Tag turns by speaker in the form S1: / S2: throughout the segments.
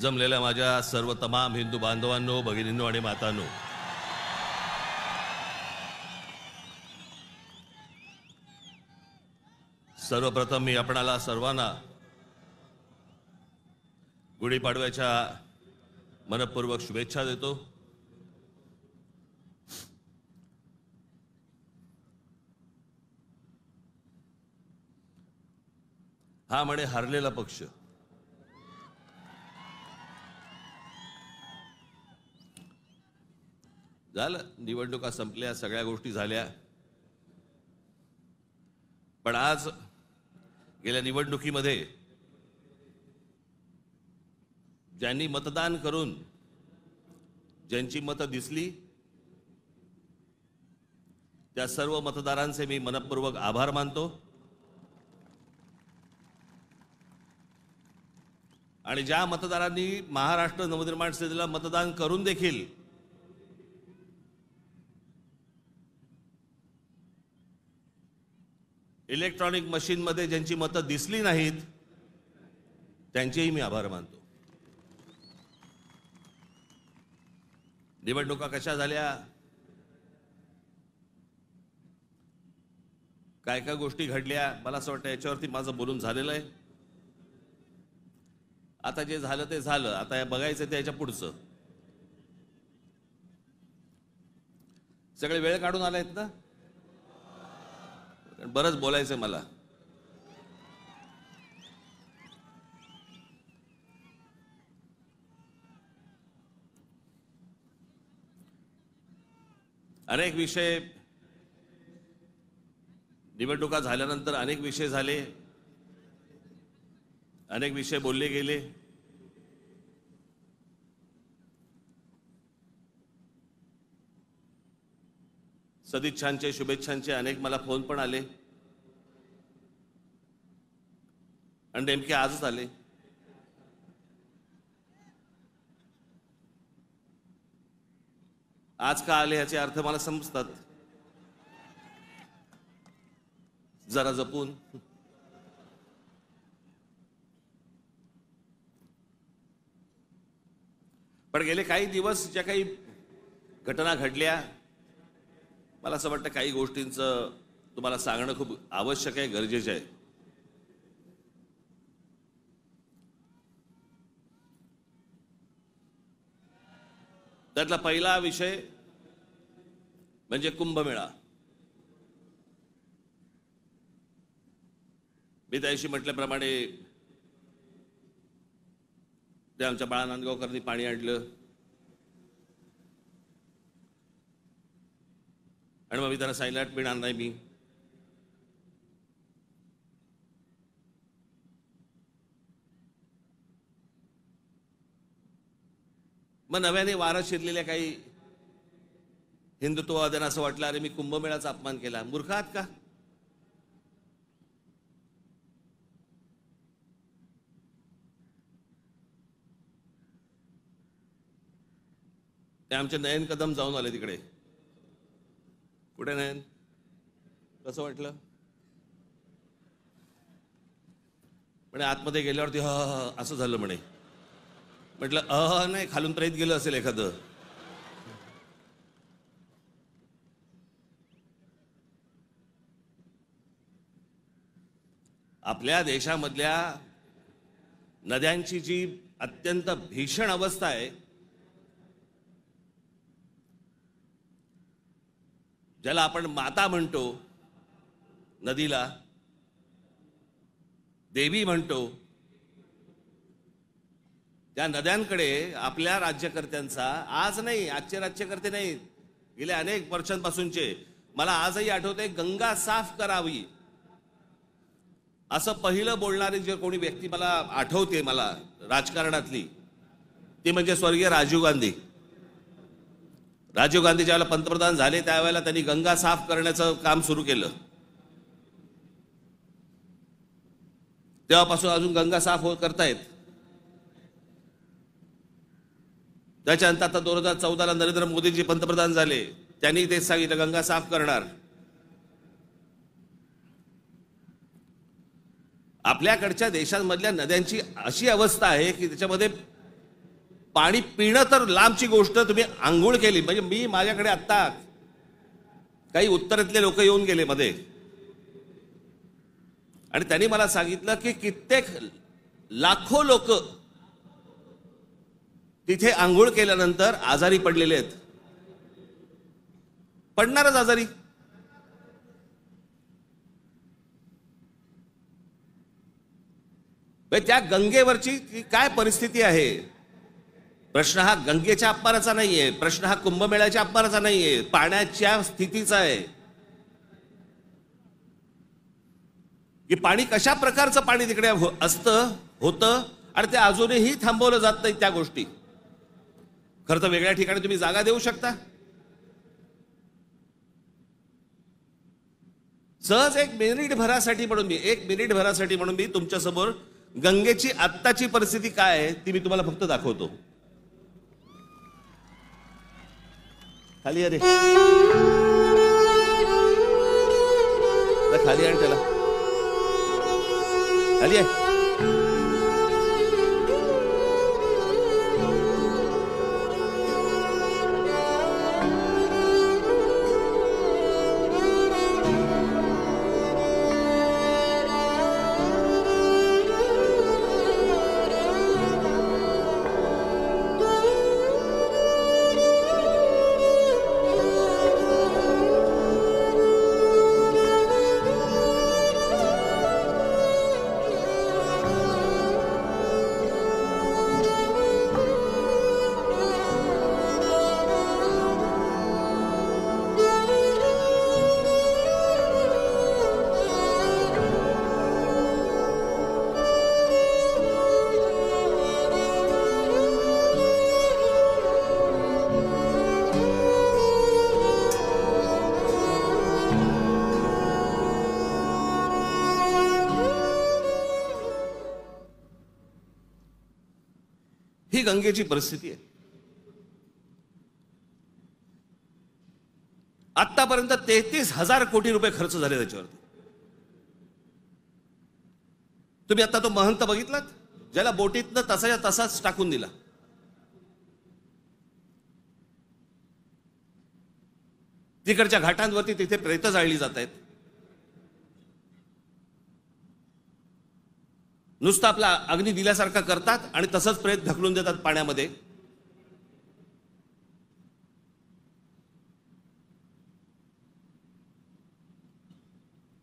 S1: जमलेल्या माझ्या सर्व तमाम हिंदू बांधवांनो, भगिनींनो आणि मातांनो, सर्वप्रथम मी आपणाला सर्वांना गुढीपाडव्याच्या मनपूर्वक शुभेच्छा देतो। हा म्हणे हरलेला पक्ष, झालं, निवडणुका संपल्या, सगळ्या गोष्टी झाल्या, पण आज गेल्या निवडणुकीमध्ये ज्यांनी मतदान करून ज्यांची मतं दिसली त्या सर्व मतदारांचे मी मनपूर्वक आभार मानतो। आणि ज्या मतदारांनी महाराष्ट्र नवनिर्माण सेनेला मतदान करून देखील इलेक्ट्रॉनिक मशीनमध्ये ज्यांची मतं दिसली नाहीत त्यांचेही मी आभार मानतो। निवडणुका कशा झाल्या, काय काय गोष्टी घडल्या, मला असं वाटतं याच्यावरती माझं बोलून झालेलं आहे। आता जे झालं ते झालं, आता बघायचं ते याच्या पुढचं। सगळे वेळ काढून आलायत ना, बरंच बोलायचंय मला। अनेक विषय, निवडणुका झाल्यानंतर अनेक विषय झाले, अनेक विषय बोलले गेले। सदिच्छांचे, शुभेच्छांचे अनेक मला फोन पण आले आणि नेमके आजच आले। आज का आले याचे अर्थ मला समजतात, जरा जपून। पण गेले काही दिवस ज्या काही घटना घडल्या, मला असं वाटतं काही गोष्टींचं तुम्हाला सांगणं खूप आवश्यक आहे, गरजेचं आहे। त्यातला पहिला विषय म्हणजे कुंभमेळा। मी त्याशी म्हटल्याप्रमाणे ते आमच्या बाळा नांदगावकरांनी पाणी आणलं आणि मग मी त्यांना सांगितलं पिणार नाही मी। मग नव्याने वारा शिरलेल्या काही हिंदुत्ववाद्यांना असं वाटलं, अरे मी कुंभमेळाचा अपमान केला। मूर्ख आहात का? ते आमचे नयन कदम जाऊन आले तिकडे। कुठे नयन? कसं वाटलं? म्हणे आतमध्ये गेल्यावरती असं झालं म्हणे। म्हटलं नाही, खालून प्रेत गेलं असेल एखादं। आपल्या देशामधल्या नद्यांची जी अत्यंत भीषण अवस्था आहे, ज्याला आपण माता म्हणतो, नदीला देवी म्हणतो, त्या नद्यांकडे आपल्या राज्यकर्त्यांचा, आज नाही, आजचे राज्यकर्ते नाही, गेल्या अनेक वर्षांपासूनचे, मला आजही आठवते, गंगा साफ करावी असं पहिलं बोलणारी जे कोणी व्यक्ती मला आठवते, मला राजकारणातली, ती म्हणजे स्वर्गीय राजीव गांधी। राजीव गांधी ज्यावेळेला पंतप्रधान झाले त्यावेळेला त्यांनी गंगा साफ करण्याचं काम सुरू केलं। तेव्हापासून अजून गंगा साफ करतायत। त्याच्यानंतर आता 2014ला नरेंद्र मोदीजी पंतप्रधान झाले, त्यांनी तेच सांगितलं गंगा साफ करणार। आपल्याकडच्या देशांमधल्या नद्यांची अशी अवस्था आहे की त्याच्यामध्ये पाणी पिणं तर लांबची गोष्ट, तुम्ही आंघोळ केली म्हणजे मी माझ्याकडे आत्ता काही उत्तरेतले लोक येऊन गेले मध्ये आणि त्यांनी मला सांगितलं की कित्येक लाखो लोक तिथे आंघोळ केल्यानंतर आजारी पडलेले आहेत. पडणारच आजारी. त्या गंगेवरची काय परिस्थिती आहे. प्रश्न हा गंगेच्या अपमानाचा नाहीये, प्रश्न हा कुंभमेळ्याच्या अपमानाचा नाहीये, पाण्याच्या स्थितीचा आहे की पाणी कशा प्रकारचं पाणी तिकडे असतं होतं आणि ते अजूनही थांबवलं जात नाही. त्या गोष्टी खरं तर वेगळ्या ठिकाणी तुम्ही जागा देऊ शकता. सहज एक मिनिट भरासाठी म्हणून मी तुमच्या समोर गंगेची आत्ताची परिस्थिती काय आहे ती मी तुम्हाला फक्त दाखवतो. खाली अरे खाली आण त्याला, खाली आहे. ही गंगेची परिस्थिती आहे. आतापर्यंत 33,000 कोटी रुपये खर्च झाले त्याच्यावरती. तुम्ही आता तो महंत बघितलात ज्याला बोटीतनं तसाच्या तसाच टाकून दिला. तिकडच्या घाटांवरती तिथे प्रेत जाळली जात आहेत. नुसतं आपला अग्नी दिल्यासारखा करतात आणि तसंच प्रेत ढकलून देतात पाण्यामध्ये.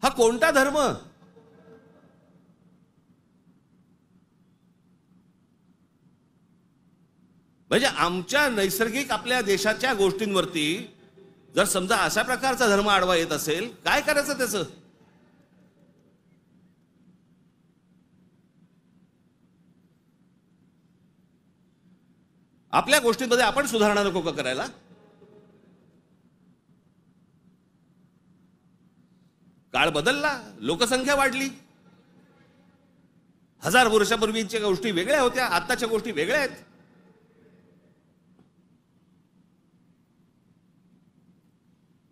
S1: हा कोणता धर्म. म्हणजे आमच्या नैसर्गिक आपल्या देशाच्या गोष्टींवरती जर समजा अशा प्रकारचा धर्म आडवा येत असेल, काय करायचं त्याचं. आपल्या गोष्टींमध्ये आपण सुधारणा नको का करायला. काळ बदलला, लोकसंख्या वाढली. 1000 वर्षापूर्वीच्या गोष्टी वेगळ्या होत्या, आताच्या गोष्टी वेगळ्या आहेत.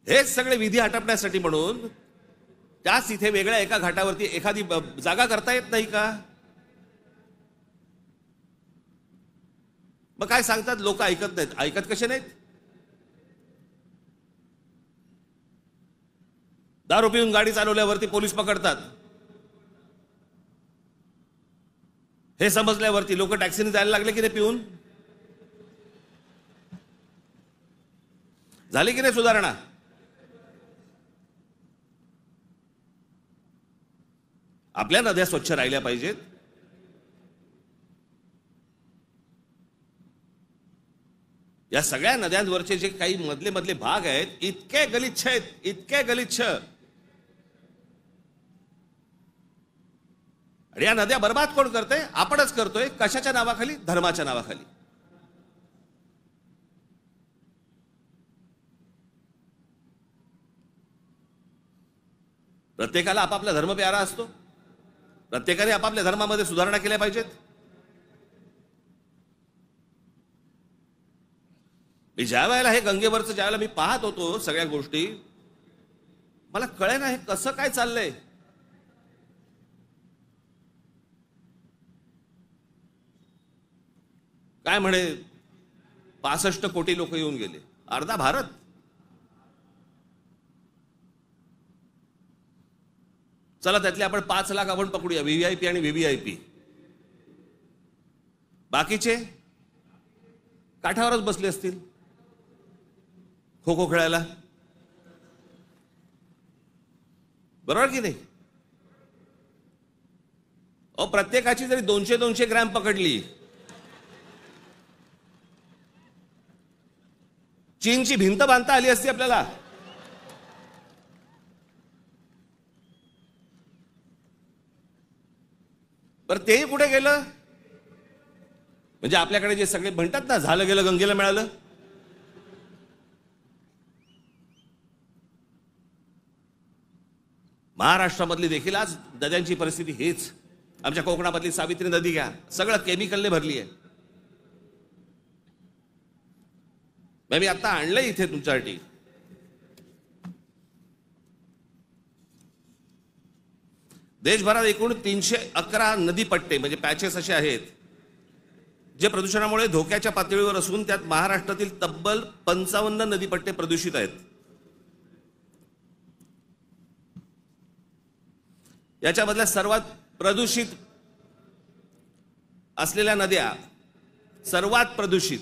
S1: हेच सगळे विधी हटपण्यासाठी म्हणून त्याच इथे वेगळ्या एका घाटावरती एखादी जागा करता येत नाही का. मग काय सांगतात लोक ऐकत नाहीत. ऐकत कसे नाहीत. दारू पिऊन गाडी चालवल्यावरती पोलीस पकडतात. हे समजल्यावरती लोक टॅक्सीने जायला लागले की नाही पिऊन. झाली की नाही सुधारणा. आपल्या नद्या स्वच्छ राहिल्या पाहिजेत. या सगळ्या नद्यांवरचे जे काही मधले मधले भाग आहेत इतके गलिच्छ आहेत, इतके गलिच्छ. आणि या नद्या बर्बाद कोण करतोय. आपणच करतोय. कशाच्या नावाखाली. धर्माच्या नावाखाली. प्रत्येकाला आपापला धर्म प्यारा असतो. प्रत्येकाने आपापल्या धर्मामध्ये सुधारणा केल्या पाहिजेत. मी ज्या वेळेला हे गंगेवरचं ज्या वेळेला मी पाहत होतो सगळ्या गोष्टी, मला कळेना हे कसं काय चाललंय. काय म्हणे 65 कोटी लोक येऊन गेले, अर्धा भारत. चला त्यातले आपण 5 लाख आपण पकडूया, व्हीव्हीआयपी आणि व्हीव्हीआयपी. बाकीचे काठावरच बसले असतील खो खो खेळायला, बरोबर की नाही? प्रत्येकाची जरी 200-200 ग्रॅम पकडली, चीनची भिंत बांधता आली असती आपल्याला. बरं तेही कुठे गेलं? म्हणजे आपल्याकडे जे सगळे म्हणतात ना, झालं गेलं गंगेला मिळालं. महाराष्ट्रामधली देखील आज नद्यांची परिस्थिती हेच. आमच्या कोकणामधली सावित्री नदी घ्या, सगळं केमिकलने भरली आहे. मी आता आणलंय इथे तुमच्यासाठी. देशभरात एकूण 311 नदीपट्टे म्हणजे पॅचेस असे आहेत जे प्रदूषणामुळे धोक्याच्या पातळीवर असून त्यात महाराष्ट्रातील तब्बल 55 नदीपट्टे प्रदूषित आहेत. याच्यामधल्या सर्वात प्रदूषित असलेल्या नद्या, सर्वात प्रदूषित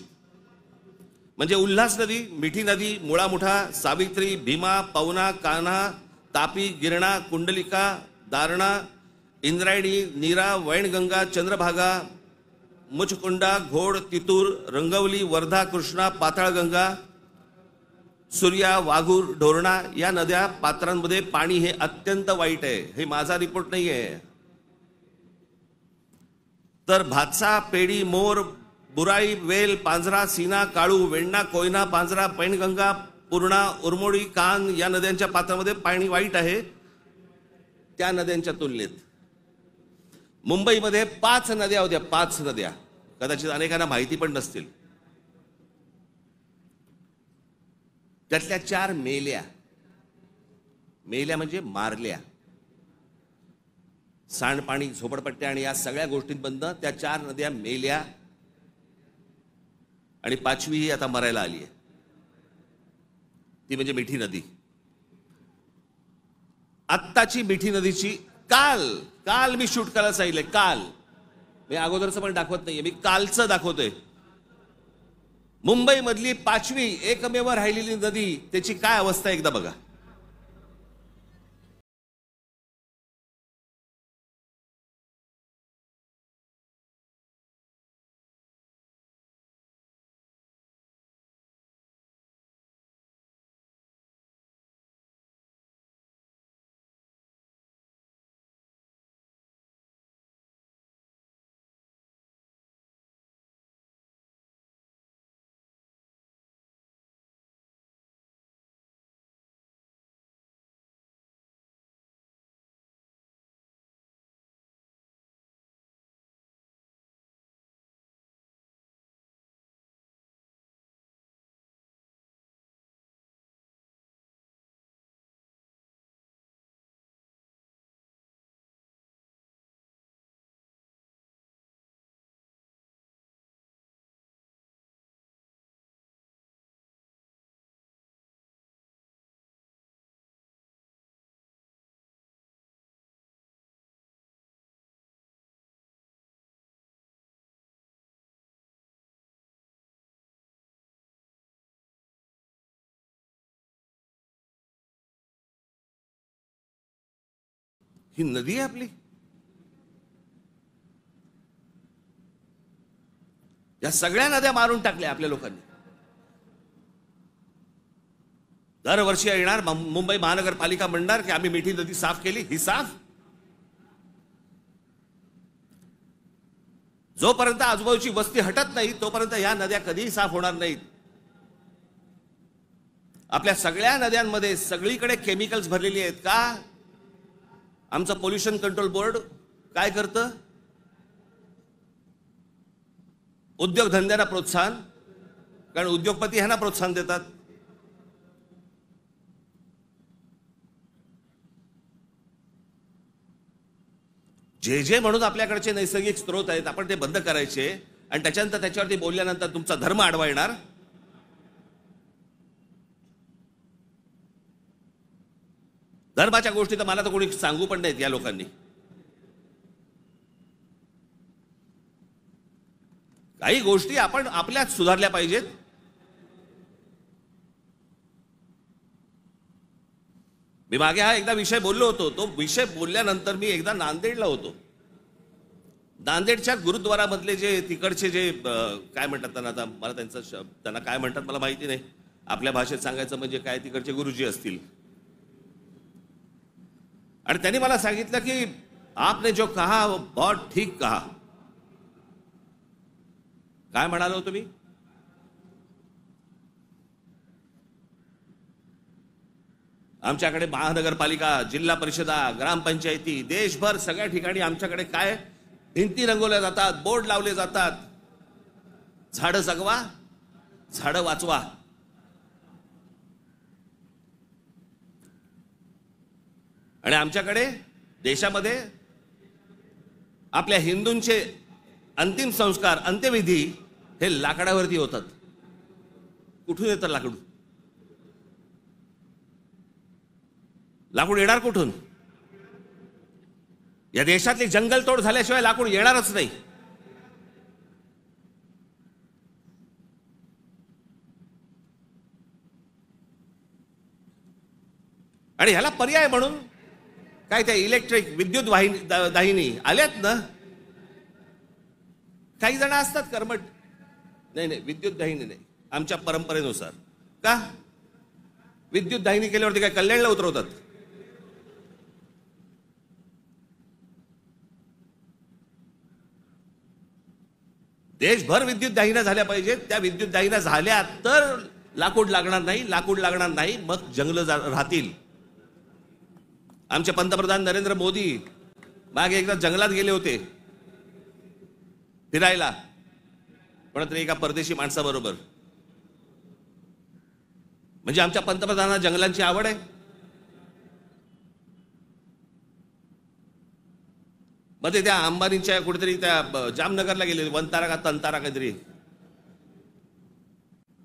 S1: म्हणजे उल्हास नदी, मिठी नदी, मुळा मुठा, सावित्री, भीमा, पवना, कान्हा, तापी, गिरणा, कुंडलिका, दारणा, इंद्रायणी, नीरा, वैनगंगा, चंद्रभागा, मुचकुंडा, घोड, तितूर, रंगवली, वर्धा, कृष्णा, पाताळगंगा, सूर्या, वाघूर, ढोरणा या नद्या पात्रांमध्ये पाणी हे अत्यंत वाईट आहे. हे माझा रिपोर्ट नाही आहे. तर भातसा, पेडी, मोर, बुराई, वेल, पांझरा, सीना, काळू, वेण्णा, कोयना, पांझरा, पैनगंगा, पूर्णा, उरमोडी, कान या नद्यांच्या पात्रामध्ये पाणी वाईट आहे. त्या नद्यांच्या तुलनेत मुंबईमध्ये 5 नद्या होत्या, 5 नद्या, कदाचित अनेकांना माहिती पण नसतील. त्यातल्या 4 मेल्या. मेल्या म्हणजे मारल्या. सांडपाणी, झोपडपट्ट्या आणि या सगळ्या गोष्टींबद्दल त्या 4 नद्या मेल्या आणि 5वी ही आता मरायला आली आहे. ती म्हणजे मिठी नदी. आत्ताची मिठी नदीची काल मी शूट करायला सांगितलंय. काल मी अगोदरचं पण दाखवत नाहीये, मी कालचं दाखवतोय. मुंबई मधली 5वी एकमेव राहिलेली नदी, त्याची काय अवस्था एकदा बघा. ही नदी आहे आपली. या सगळ्या नद्या मारून टाकल्या आपल्या लोकांनी. दरवर्षी येणार मुंबई महानगरपालिका म्हणणार की आम्ही मिठी नदी साफ केली. ही साफ जोपर्यंत आजूबाजूची वस्ती हटत नाही तोपर्यंत या नद्या कधीही साफ होणार नाहीत. आपल्या सगळ्या नद्यांमध्ये सगळीकडे केमिकल्स भरलेली आहेत. का? आमचं पोल्युशन कंट्रोल बोर्ड काय करतं? उद्योगधंद्यांना प्रोत्साहन, कारण उद्योगपती ह्यांना प्रोत्साहन देतात. जे म्हणून आपल्याकडचे नैसर्गिक स्रोत आहेत आपण ते बंद करायचे आणि त्याच्यानंतर त्याच्यावरती बोलल्यानंतर तुमचा धर्म आडवा येणार. धर्माच्या गोष्टी तर मला तर कोणी सांगू पण नाहीत या लोकांनी. काही गोष्टी आपण आपल्यात सुधारल्या पाहिजेत. मी मागे हा एकदा विषय बोललो होतो. तो विषय बोलल्यानंतर मी एकदा नांदेडला होतो. नांदेडच्या गुरुद्वारामधले जे तिकडचे जे काय म्हणतात त्यांना, आता मला त्यांना काय म्हणतात मला माहिती नाही, आपल्या भाषेत सांगायचं म्हणजे काय, तिकडचे गुरुजी असतील. आणि त्यांनी मला सांगितलं की आपने जो कहा वो बहुत ठीक कहा. काय म्हणालो होतो मी? आमच्याकडे महानगरपालिका, जिल्हा परिषदा, ग्रामपंचायती, देशभर सगळ्या ठिकाणी आमच्याकडे काय भिंती रंगवल्या जातात, बोर्ड लावले जातात, झाडं जगवा, झाडं वाचवा. आणि आमच्याकडे देशामध्ये आपल्या हिंदूंचे अंतिम संस्कार, अंत्यविधी हे लाकडावरती होतात. कुठून येतं लाकूड? लाकूड येणार कुठून? या देशातली जंगलतोड झाल्याशिवाय लाकूड येणारच नाही. आणि ह्याला पर्याय म्हणून काय त्या इलेक्ट्रिक विद्युत दाहिनी आल्यात ना. काही जण असतात कर्मठ, नाही विद्युत दाहिनी नाही, आमच्या परंपरेनुसार. का विद्युत दाहिनी केल्यावरती काय कल्याणला उतरवतात? देशभर विद्युत दाहिन्या झाल्या पाहिजेत. त्या विद्युत दाहिन्या झाल्या तर लाकूड लागणार नाही. लाकूड लागणार नाही मग जंगल राहतील. आमचे पंतप्रधान नरेंद्र मोदी मागे एकदा जंगलात गेले होते फिरायला, कोणतरी एका परदेशी माणसाबरोबर. म्हणजे आमच्या पंतप्रधानांना जंगलांची आवड आहे. मग ते त्या अंबानींच्या कुठेतरी त्या जामनगरला गेले, वनतारा का तंतारा काहीतरी.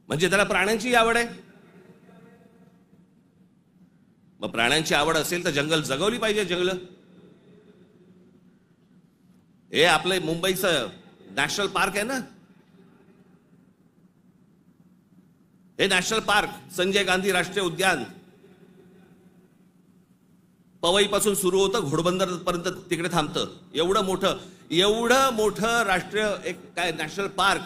S1: म्हणजे त्याला प्राण्यांची आवड आहे. मग प्राण्यांची आवड असेल तर जंगल जगवली पाहिजे. जंगल हे आपलं मुंबईचं नॅशनल पार्क आहे ना, हे नॅशनल पार्क संजय गांधी राष्ट्रीय उद्यान पवई पासून सुरू होतं, घोडबंदर पर्यंत तिकडे थांबतं. एवढं मोठं राष्ट्रीय एक काय नॅशनल पार्क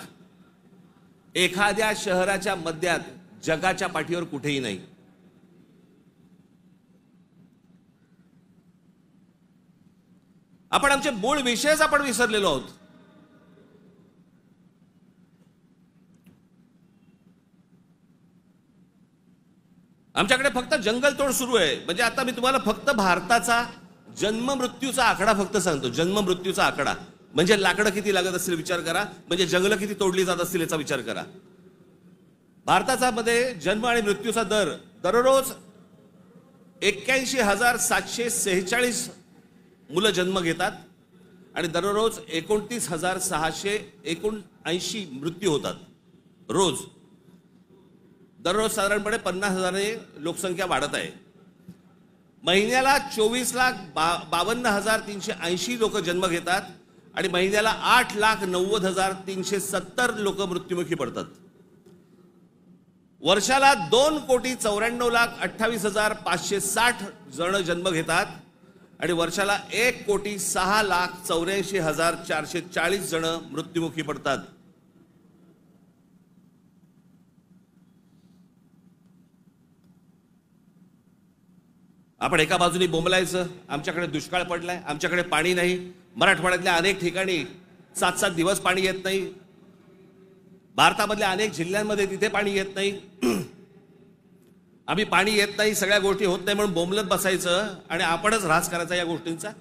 S1: एखाद्या शहराच्या मध्यात जगाच्या पाठीवर कुठेही नाही. आपण आमचे मूळ विषयच आपण विसरलेलो आहोत. आमच्याकडे फक्त जंगलतोड सुरू आहे. म्हणजे आता मी तुम्हाला फक्त भारताचा जन्म मृत्यूचा आकडा फक्त सांगतो. जन्म मृत्यूचा आकडा म्हणजे लाकडं किती लागत असतील विचार करा, म्हणजे जंगलं किती तोडली जात असतील याचा विचार करा. भारताचा मध्ये जन्म आणि मृत्यूचा दर दररोज 81,746 मुलं जन्म घेतात आणि दररोज 29,679 मृत्यू होतात रोज. दररोज साधारणपणे 50,000 लोकसंख्या वाढत आहे. महिन्याला 24,52,380 लोक जन्म घेतात आणि महिन्याला 8,90,370 लोक मृत्युमुखी पडतात. वर्षाला 2,94,28,560 जण जन्म घेतात आणि वर्षाला 1,06,84,440 जण मृत्युमुखी पडतात. आपण एका बाजूने बोंबलायचं, आमच्याकडे दुष्काळ पडलाय, आमच्याकडे पाणी नाही. मराठवाड्यातल्या अनेक ठिकाणी 7-7 दिवस पाणी येत नाही. भारतामधल्या अनेक जिल्ह्यांमध्ये तिथे पाणी येत नाही. आम्ही पाणी येत नाही, सगळ्या गोष्टी होत नाही म्हणून बोंबलत बसायचं आणि आपणच ऱ्हास करायचा या गोष्टींचा.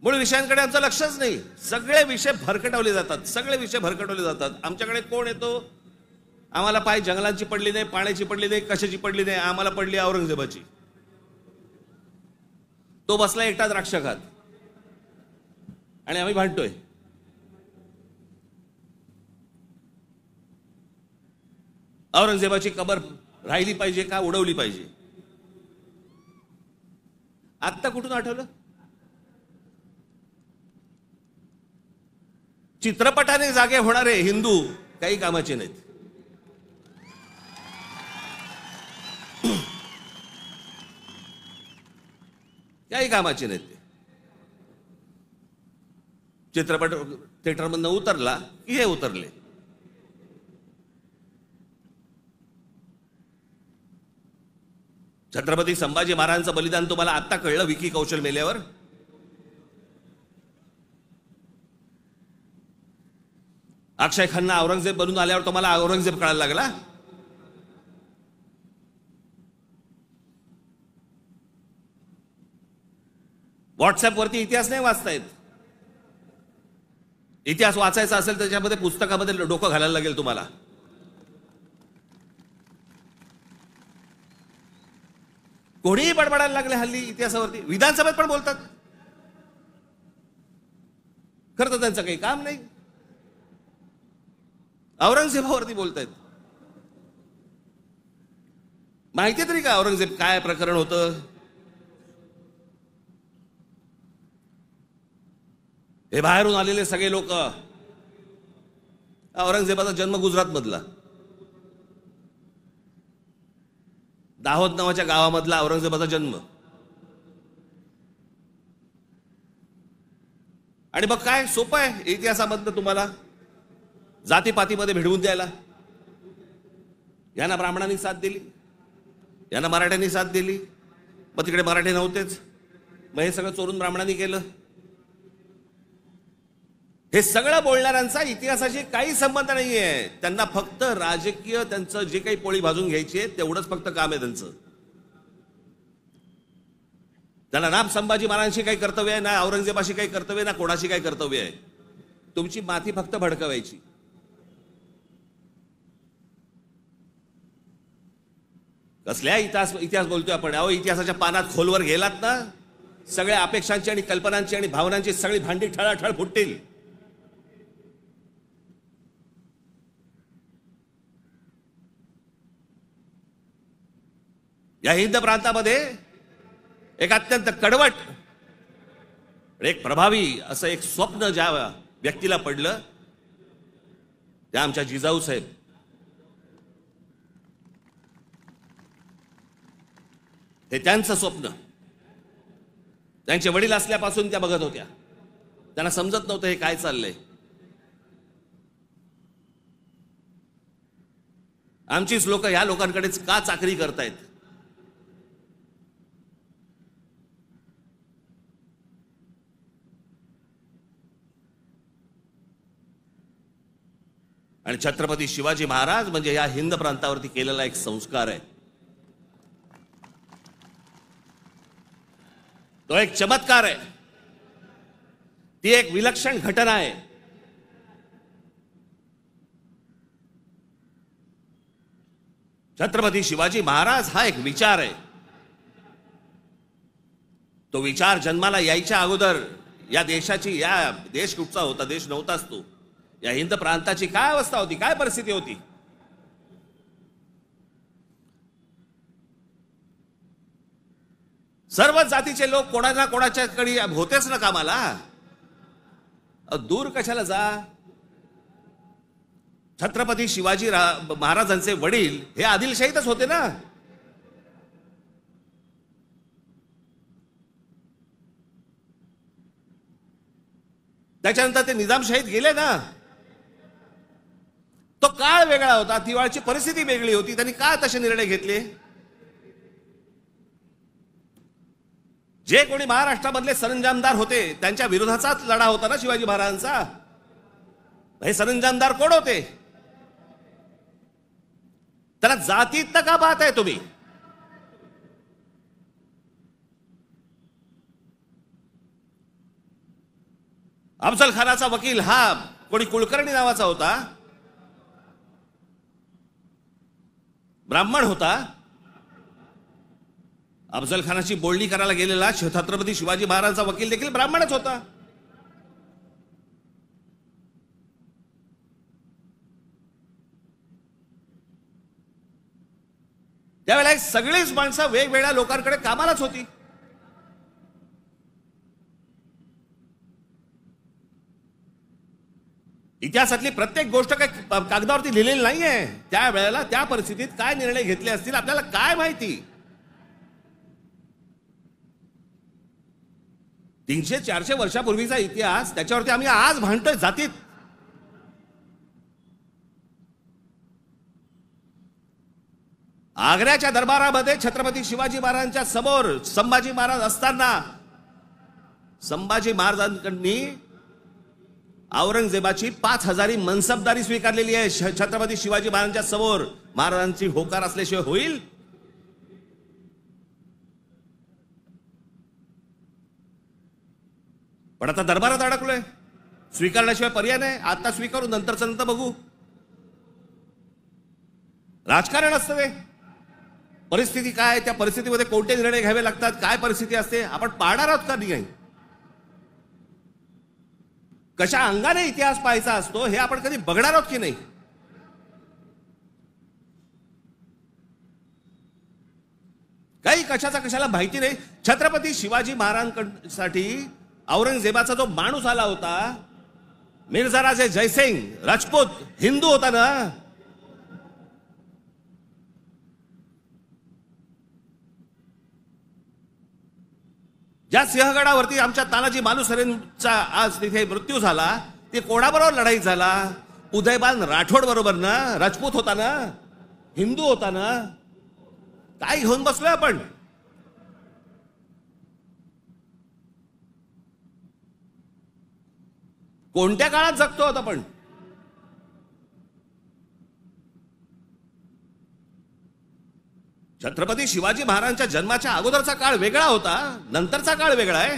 S1: मूळ विषयांकडे आमचं लक्षच नाही. सगळे विषय भरकटवले जातात. आमच्याकडे कोण येतो? आम्हाला पाय जंगलांची पडली नाही, पाण्याची पडली नाही, कशाची पडली नाही, आम्हाला पडली औरंगजेबाची. तो बसला एकटा द्राक्ष खात आणि आम्ही भांडतोय. औरंगजेबाची कबर राहिली पाहिजे का उडवली पाहिजे? आत्ता कुठून आठवलं? चित्रपटाने जागे होणारे हिंदू काही कामाचे नाहीत. काही कामाचे नाहीत ते. चित्रपट थिएटरमधनं उतरला की हे उतरले. छत्रपती संभाजी महाराजांचं बलिदान तुम्हाला आत्ता कळलं विकी कौशल मेल्यावर? अक्षय खन्ना औरंगजेब बनून आल्यावर तुम्हाला औरंगजेब कळायला लागला? व्हॉट्सअपवरती इतिहास नाही वाचतायत. इतिहास वाचायचा असेल त्याच्यामध्ये पुस्तकामध्ये डोकं घालायला लागेल तुम्हाला. कोणीही बडबडायला लागले हल्ली इतिहासावरती. विधानसभेत पण बोलतात. खरं तर त्यांचं काही काम नाही. औरंगजेबावरती बोलतायत. माहिती तरी का औरंगजेब काय प्रकरण होतं? हे बाहेरून आलेले सगळे लोक. औरंगजेबाचा जन्म गुजरात मधला, दाहोद नावाच्या गावामधला औरंगजेबाचा जन्म. आणि मग काय सोपं आहे इतिहासामधनं तुम्हाला जातीपातीमध्ये भिडवून द्यायला. यांना ब्राह्मणांनी साथ दिली, यांना मराठ्यांनी साथ दिली, मग तिकडे मराठी नव्हतेच, मग हे सगळं चोरून ब्राह्मणांनी केलं. हे सगळं बोलणाऱ्यांचा इतिहासाशी काही संबंध नाहीये. त्यांना फक्त राजकीय त्यांचं जे काही पोळी भाजून घ्यायची आहे तेवढंच फक्त काम आहे त्यांचं. त्यांना ना संभाजी महाराजांशी काही कर्तव्य आहे, ना औरंगजेबाशी काही कर्तव्य आहे, ना कोणाशी काही कर्तव्य आहे. तुमची माथी फक्त भडकवायची. कसल्या इतिहास बोलतोय आपण? अहो, इतिहासाच्या पानात खोलवर गेलात ना, सगळ्या अपेक्षांची आणि कल्पनांची आणि भावनांची सगळी भांडी ठळाठळ फुटतील. या हिंद प्रांतामध्ये एक अत्यंत कडवट, एक प्रभावी असं एक स्वप्न ज्या व्यक्तीला पडलं त्या आमच्या जिजाऊ साहेब. हे त्यांचं स्वप्न त्यांचे वडील असल्यापासून त्या बघत होत्या. त्यांना समजत नव्हतं हे काय चाललंय. आमचीच लोक ह्या लोकांकडेच का चाकरी करतायत? आणि छत्रपती शिवाजी महाराज म्हणजे या हिंद प्रांतावरती केलेला एक संस्कार आहे. तो एक चमत्कार आहे. ती एक विलक्षण घटना आहे. छत्रपती शिवाजी महाराज हा एक विचार आहे. तो विचार जन्माला यायच्या अगोदर या देशाची, या देश कुठचा होता? देश नव्हताच तो. या हिंद प्रांताची काय अवस्था होती, काय परिस्थिती होती? सर्व जातीचे लोक कोणाला कोणाच्याकडे होतेच ना कामाला. दूर कशाला जा. छत्रपती शिवाजी महाराजांचे वडील हे आदिलशाहीतच होते ना. त्याच्यानंतर ते निजामशाहीत गेले ना. तो काळ वेगळा होता, तिवाळची परिस्थिती वेगळी होती. त्यांनी का तसे निर्णय घेतले? जे कोणी महाराष्ट्रामधले सरंजामदार होते त्यांच्या विरोधाचाच लढा होता ना शिवाजी महाराजांचा. हे सरंजामदार कोण होते? त्याला जातीत का पाहताय तुम्ही? अफजल खानाचा वकील हा कोणी कुलकर्णी नावाचा होता, ब्राह्मण होता. अफजल खानाची बोलणी करायला गेलेला छत्रपती शिवाजी महाराजांचा वकील देखील ब्राह्मणच होता. त्यावेळेला सगळीच माणसं वेगवेगळ्या लोकांकडे कामालाच होती. इतिहासातली प्रत्येक गोष्ट काही कागदावरती लिहिलेली नाहीये. त्यावेळेला त्या परिस्थितीत काय निर्णय घेतले असतील आपल्याला काय माहिती. 300-400 वर्षापूर्वीचा इतिहास, त्याच्यावरती आम्ही आज भांडतोय जातीत. आग्र्याच्या दरबारामध्ये छत्रपती शिवाजी महाराजांच्या समोर संभाजी महाराज असताना संभाजी महाराजांकडनी औरंगजेबाची 5000 मनसबदारी स्वीकारलेली आहे. छत्रपती शिवाजी महाराजांच्या समोर महाराजांची होकार असल्याशिवाय होईल? पण आता दरबारात अडकलोय, स्वीकारल्याशिवाय पर्याय नाही. आता स्वीकारू, नंतरचं नंतर बघू. राजकारण असतं ते. परिस्थिती काय, त्या परिस्थितीमध्ये कोणते निर्णय घ्यावे लागतात, काय परिस्थिती असते, आपण पाहणार आहोत का नाही. कशा अंगाने इतिहास पाहायचा असतो हे आपण कधी बघणार आहोत की नाही. काही कशाचा कशाला माहिती नाही. छत्रपती शिवाजी महाराजांसाठी औरंगजेबाचा जो माणूस आला होता, मिर्झा राजे जयसिंग राजपूत, हिंदू होता ना. ज्या सिंहगडावरती आमच्या तानाजी मालुसरेंचा आज तिथे मृत्यू झाला, ते कोणाबरोबर लढाई झाला? उदयबान राठोड बरोबर ना. राजपूत होता ना, हिंदू होता ना. काय घेऊन बसलोय आपण? कोणत्या काळात जगतो आहोत आपण? छत्रपती शिवाजी महाराजांच्या जन्माच्या अगोदरचा काळ वेगळा होता, नंतरचा काळ वेगळा आहे.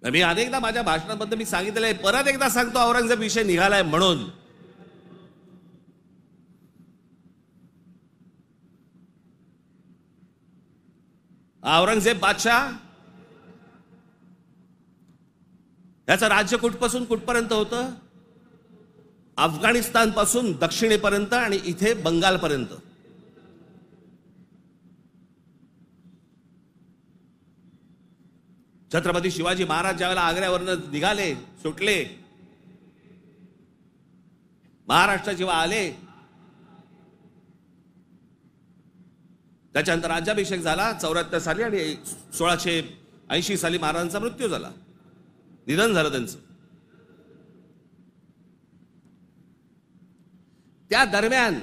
S1: मी अनेकदा माझ्या भाषणांमध्ये मी सांगितलंय, परत एकदा सांगतो, औरंगजेब विषय निघालाय म्हणून. औरंगजेब बादशाह याचं राज्य कुठपासून कुठपर्यंत होतं? अफगाणिस्तान पासून दक्षिणेपर्यंत आणि इथे बंगालपर्यंत. छत्रपती शिवाजी महाराज ज्यावेळेला आग्र्यावरनं निघाले, सुटले, महाराष्ट्र जेव्हा आले, त्याच्यानंतर राज्याभिषेक झाला 74 साली आणि 1680 साली महाराजांचा मृत्यू झाला, निधन झालं त्यांचं. त्या दरम्यान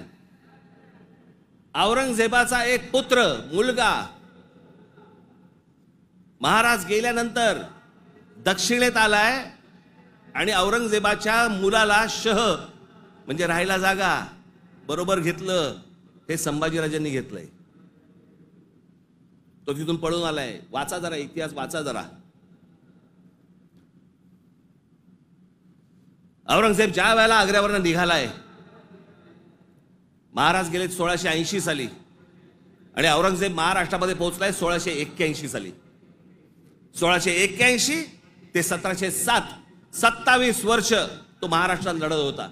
S1: औरंगजेबाचा एक पुत्र, मुलगा, महाराज गेल्यानंतर दक्षिणेत आलाय आणि औरंगजेबाच्या मुलाला शह म्हणजे राहायला जागा बरोबर घेतलं. हे संभाजीराजांनी घेतलंय. तो तिथून पळून आलाय. वाचा जरा इतिहास, वाचा जरा. औरंगजेब ज्या वेळेला आग्र्यावरनं निघालाय, महाराज गेले 1680 साली आणि औरंगजेब महाराष्ट्रामध्ये पोहोचलाय 1681 साली. 1681 ते 1707, 27 वर्ष तो महाराष्ट्रात लढत होता.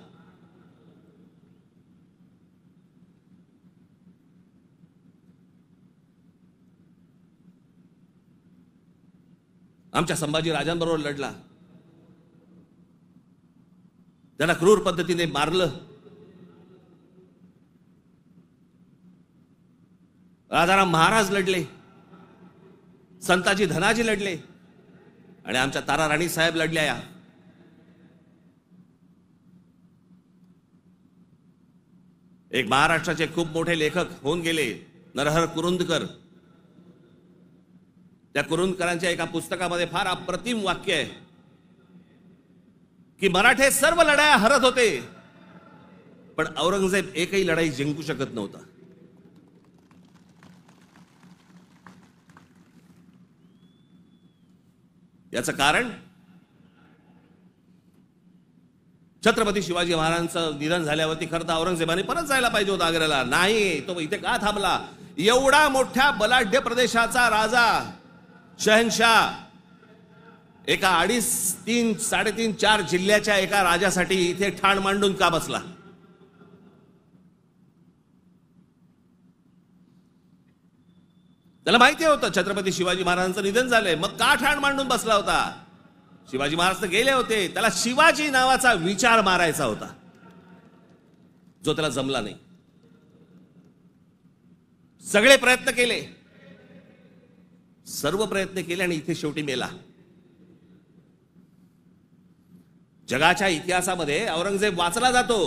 S1: आमच्या संभाजी राजांबरोबर लढला. त्यांना क्रूर पद्धतीने मारलं. राजाराम महाराज लढले, संताजी धनाजी लढले आणि आमच्या तारा राणी साहेब लढल्या. एक महाराष्ट्राचे खूप मोठे लेखक होऊन गेले, नरहर कुरुंदकर. त्या कुरुंदकरांच्या एका पुस्तकामध्ये फार अप्रतिम वाक्य आहे की मराठे सर्व लढाया हरत होते, पण औरंगजेब एकही लढाई जिंकू शकत नव्हता. याचं कारण छत्रपती शिवाजी महाराजांचं निधन झाल्यावरती खरं तर औरंगजेबाने परत जायला पाहिजे होता आग्र्याला. नाही, तो इथे का थांबला? एवढा मोठ्या बलाढ्य प्रदेशाचा राजा, शहनशाह, एका 2.5, 3, 3.5, 4 जिल्ह्याच्या एका राजासाठी इथे ठाण मांडून का बसला? त्याला माहिती होतं छत्रपती शिवाजी महाराजांचं निधन झालंय, मग का ठाण मांडून बसला होता? शिवाजी महाराज तर गेले होते, त्याला शिवाजी नावाचा विचार मारायचा होता, जो त्याला जमला नाही. सगळे प्रयत्न केले, सर्व प्रयत्न केले आणि इथे शेवटी मेला. जगाच्या इतिहासामध्ये औरंगजेब वाचला जातो,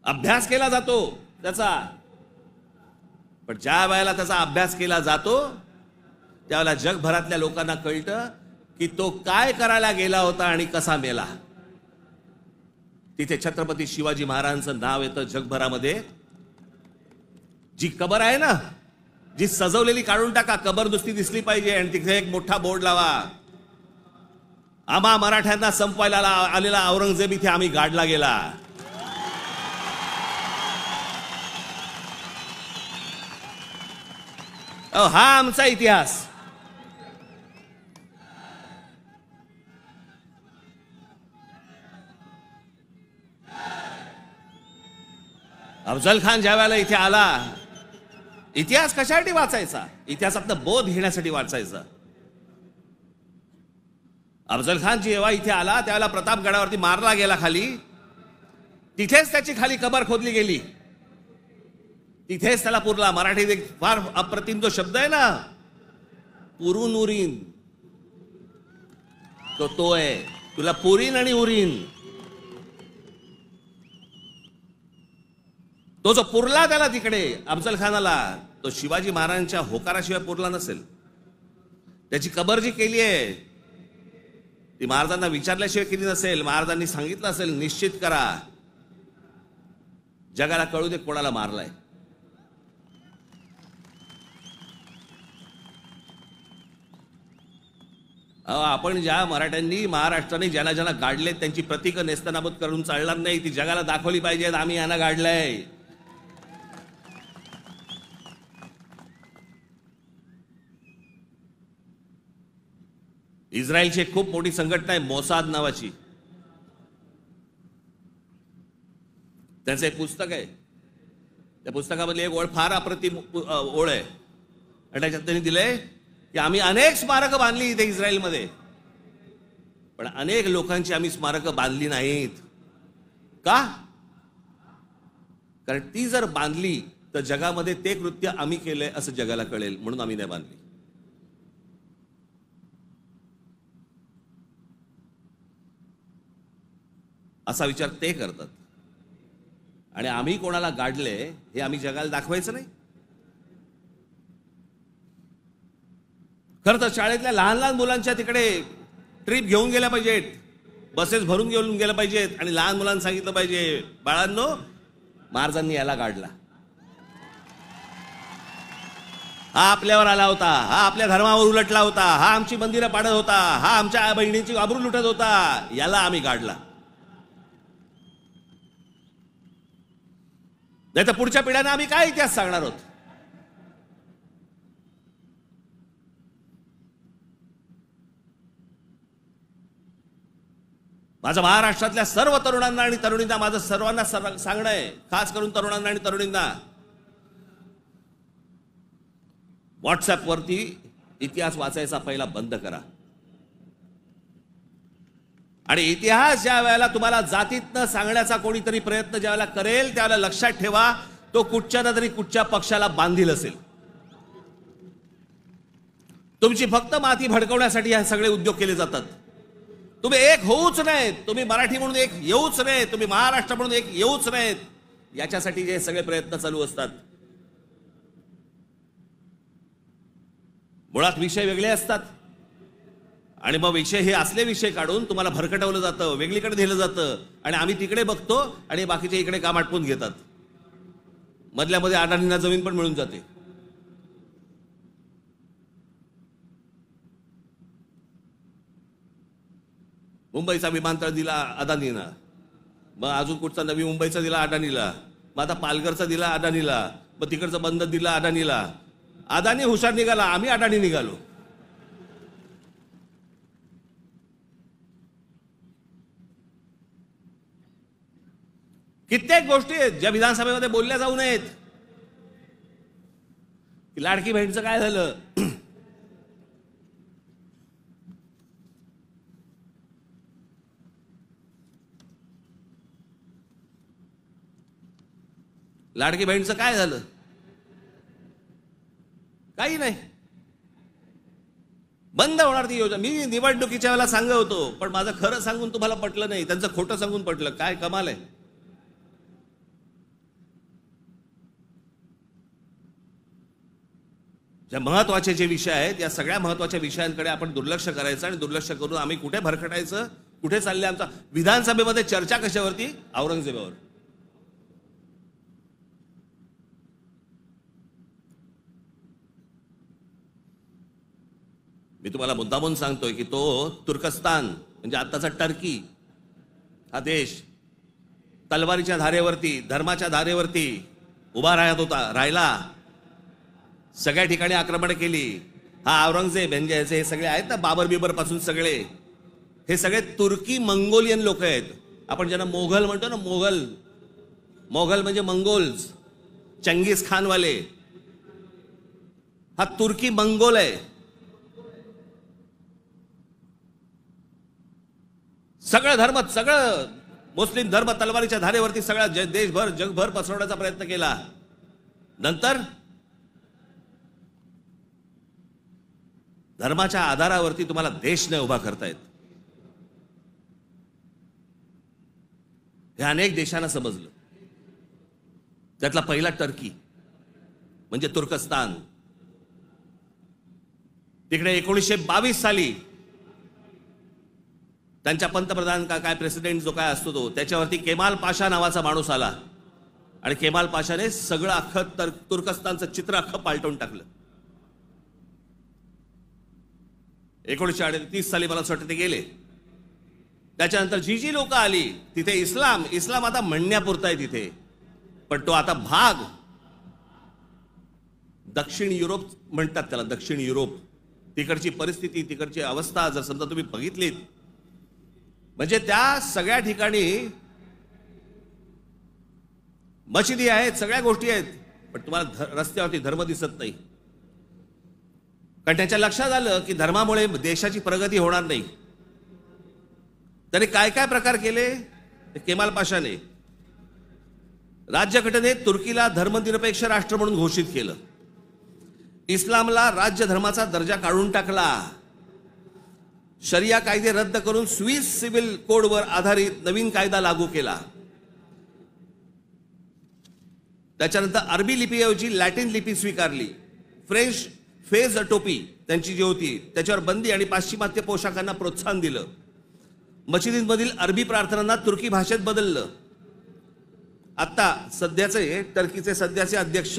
S1: अभ्यास केला जातो त्याचा, पण ज्या वेळेला त्याचा अभ्यास केला जातो त्यावेळेला जगभरातल्या लोकांना कळतं की तो काय करायला गेला होता आणि कसा मेला. तिथे छत्रपती शिवाजी महाराजांचं नाव येतं जगभरामध्ये. जी कबर आहे ना, जी सजवलेली काढून टाका, कबर नुसती दिसली पाहिजे आणि तिथे एक मोठा बोर्ड लावा, आम्हा मराठ्यांना संपवायला आलेला औरंगजेब इथे आम्ही गाडला गेला. हा आमचा इतिहास. अफजल खान ज्या वेळेला इथे आला, इतिहास कशासाठी वाचायचा? इतिहासातनं बोध घेण्यासाठी वाचायचा. अफजल खान जेव्हा इथे आला त्यावेळेला प्रतापगडावरती मारला गेला खाली, तिथेच त्याची खाली कबर खोदली गेली, तिथेच त्याला पुरला. मराठीत एक फार अप्रतिम जो शब्द आहे ना, पुरून उरीन, तो आहे, तुला पुरीन आणि उरीन. तो जो पुरला त्याला तिकडे अफजल खानाला, तो शिवाजी महाराजांच्या होकाराशिवाय पुरला नसेल. त्याची कबर जी केली आहे ती महाराजांना विचारल्याशिवाय केली नसेल. महाराजांनी सांगितलं असेल, निश्चित करा, जगाला कळू दे कोणाला मारलाय. आपण ज्या मराठ्यांनी महाराष्ट्राने ज्यांना ज्यांना गाडले त्यांची प्रतीकं नेस्तनाबूत करून चालणार नाही, ती जगाला दाखवली पाहिजेत, आम्ही यांना गाडलंय. इस्रायलची एक खूप मोठी संघटना आहे मोसाद नावाची, त्यांचं एक पुस्तक आहे. त्या पुस्तकामधली एक ओळ फार अप्रतिम ओळ आहे आणि त्याच्यात त्यांनी दिलंय की आम्ही अनेक स्मारकं बांधली इथे इस्रायलमध्ये, पण अनेक लोकांची आम्ही स्मारकं बांधली नाहीत. का? कारण ती जर बांधली तर जगामध्ये ते कृत्य आम्ही केलंय असं जगाला कळेल, म्हणून आम्ही नाही बांधली. असा विचार ते करतात. आणि आम्ही कोणाला गाडले हे आम्ही जगाला दाखवायचं नाही. खरं तर शाळेतल्या लहान लहान मुलांच्या तिकडे ट्रिप घेऊन गेल्या पाहिजेत, बसेस भरून घेऊन गेल्या पाहिजेत आणि लहान मुलांना सांगितलं पाहिजे, बाळांनो महाराजांनी याला गाडला, हा आपल्यावर आला होता, हा आपल्या धर्मावर उलटला होता, हा आमची मंदिरं पाडत होता, हा आमच्या बहिणींची आबरू लुटत होता, याला आम्ही गाडला. नाही तर पुढच्या पिढ्यांना आम्ही काय इतिहास सांगणार आहोत? माझं महाराष्ट्रातल्या सर्व तरुणांना आणि तरुणींना माझं सर्वांना सांगणं आहे, खास करून तरुणांना आणि तरुणींना, व्हॉट्सअपवरती इतिहास वाचायचा पहिला बंद करा. आणि इतिहास ज्या वेळेला तुम्हाला जातीतनं सांगण्याचा कोणीतरी प्रयत्न ज्या वेळेला करेल त्यावेळेला लक्षात ठेवा, तो कुठच्या ना तरी कुठच्या पक्षाला बांधील असेल. तुमची फक्त माती भडकवण्यासाठी हे सगळे उद्योग केले जातात. तुम्ही एक होऊच नाहीत, तुम्ही मराठी म्हणून एक येऊच नाहीत, तुम्ही महाराष्ट्र म्हणून एक येऊच नाहीत, याच्यासाठी हे सगळे प्रयत्न चालू असतात. मुळात विषय वेगळे असतात आणि मग विषय हे असले विषय काढून तुम्हाला भरकटवलं जातं, वेगळीकडे नेलं जातं आणि आम्ही तिकडे बघतो आणि बाकीचे इकडे काम आटपून घेतात. मधल्या मध्ये अडाणींना जमीन पण मिळून जाते. मुंबईचा विमानतळ दिला अदानीला, मग अजून कुठचा नवी मुंबईचा दिला अदानीला, मग आता पालघरचा दिला अदानीला, मग तिकडचा बंद दिला अदानीला. अदानी हुशार निघाला, आम्ही अडाणी निघालो. कित्येक गोष्टी आहेत ज्या विधानसभेमध्ये बोलल्या जाऊ नयेत. लाडकी बहीणचं काय झालं? लाडकी बहीणचं काय झालं? काही नाही. बंद होणार ती योजना. मी निवडणुकीच्या वेळेला सांगत होतो, पण माझं खरं सांगून तुम्हाला पटलं नाही, त्यांचं खोटं सांगून पटलं. काय कमाल आहे. ज्या महत्वाचे जे विषय आहेत, या सगळ्या महत्वाच्या विषयांकडे आपण दुर्लक्ष करायचं आणि दुर्लक्ष करून आम्ही कुठे भरकटायचं, कुठे चालले आमचा. विधानसभेमध्ये चर्चा कशावरती? औरंगजेबावर. मी तुम्हाला मुद्दामून सांगतोय की तो तुर्कस्तान म्हणजे आताचा टर्की हा देश तलवारीच्या धारेवरती, धर्माच्या धारेवरती उभा राहिला. सगळ्या ठिकाणी आक्रमण केली. हा औरंगजेब म्हणजे हे सगळे आहेत ना, बाबर बिबर पासून सगळे, हे सगळे तुर्की मंगोलियन लोक आहेत. आपण ज्यांना मोघल म्हणतो ना, मोघल म्हणजे मंगोल्स, चंगीज खान वाले. हा तुर्की मंगोल आहे. सगळं धर्म, सगळं मुस्लिम धर्म तलवारीच्या धारेवरती सगळा देशभर जगभर पसरवण्याचा प्रयत्न केला. नंतर धर्माच्या आधारावरती तुम्हाला देश नाही उभा करतायत. हे अनेक देशांना समजलं. त्यातला पहिला टर्की म्हणजे तुर्कस्तान. तिकडे 1922 साली त्यांच्या पंतप्रधान काय प्रेसिडेंट जो काय असतो तो, त्याच्यावरती केमाल पाशा नावाचा माणूस आला आणि केमाल पाशाने सगळं अख्खं तुर्कस्तानचं चित्र अख्खं पालटून टाकलं. 1938 साली मला असं वाटतं ते गेले. त्याच्यानंतर जी लोक आली तिथे इस्लाम आता म्हणण्यापुरता आहे तिथे, पण तो आता भाग दक्षिण युरोप म्हणतात त्याला. दक्षिण युरोप, तिकडची परिस्थिती, तिकडची अवस्था जर समजा तुम्ही बघितलीत, म्हणजे त्या सगळ्या ठिकाणी मशिदी आहेत, सगळ्या गोष्टी आहेत, पण तुम्हाला रस्त्यावरती धर्म दिसत नाही. कारण त्याच्या लक्षात आलं की धर्मामुळे देशाची प्रगती होणार नाही. त्याने काय काय प्रकार केले? केमाल पाशाने राज्यघटनेत तुर्कीला धर्मनिरपेक्ष राष्ट्र म्हणून घोषित केलं. इस्लामला राज्य धर्माचा दर्जा काढून टाकला. शरिया कायदे रद्द करून स्विस सिव्हिल कोडवर आधारित नवीन कायदा लागू केला. त्याच्यानंतर अरबी लिपीऐवजी लॅटिन लिपी स्वीकारली. फ्रेंच फेज टोपी त्यांची जी होती त्याच्यावर बंदी आणि पाश्चिमात्य पोशाखांना प्रोत्साहन दिलं. मशिदींमधील अरबी प्रार्थनांना तुर्की भाषेत बदललं. आता सध्याचे टर्कीचे सध्याचे अध्यक्ष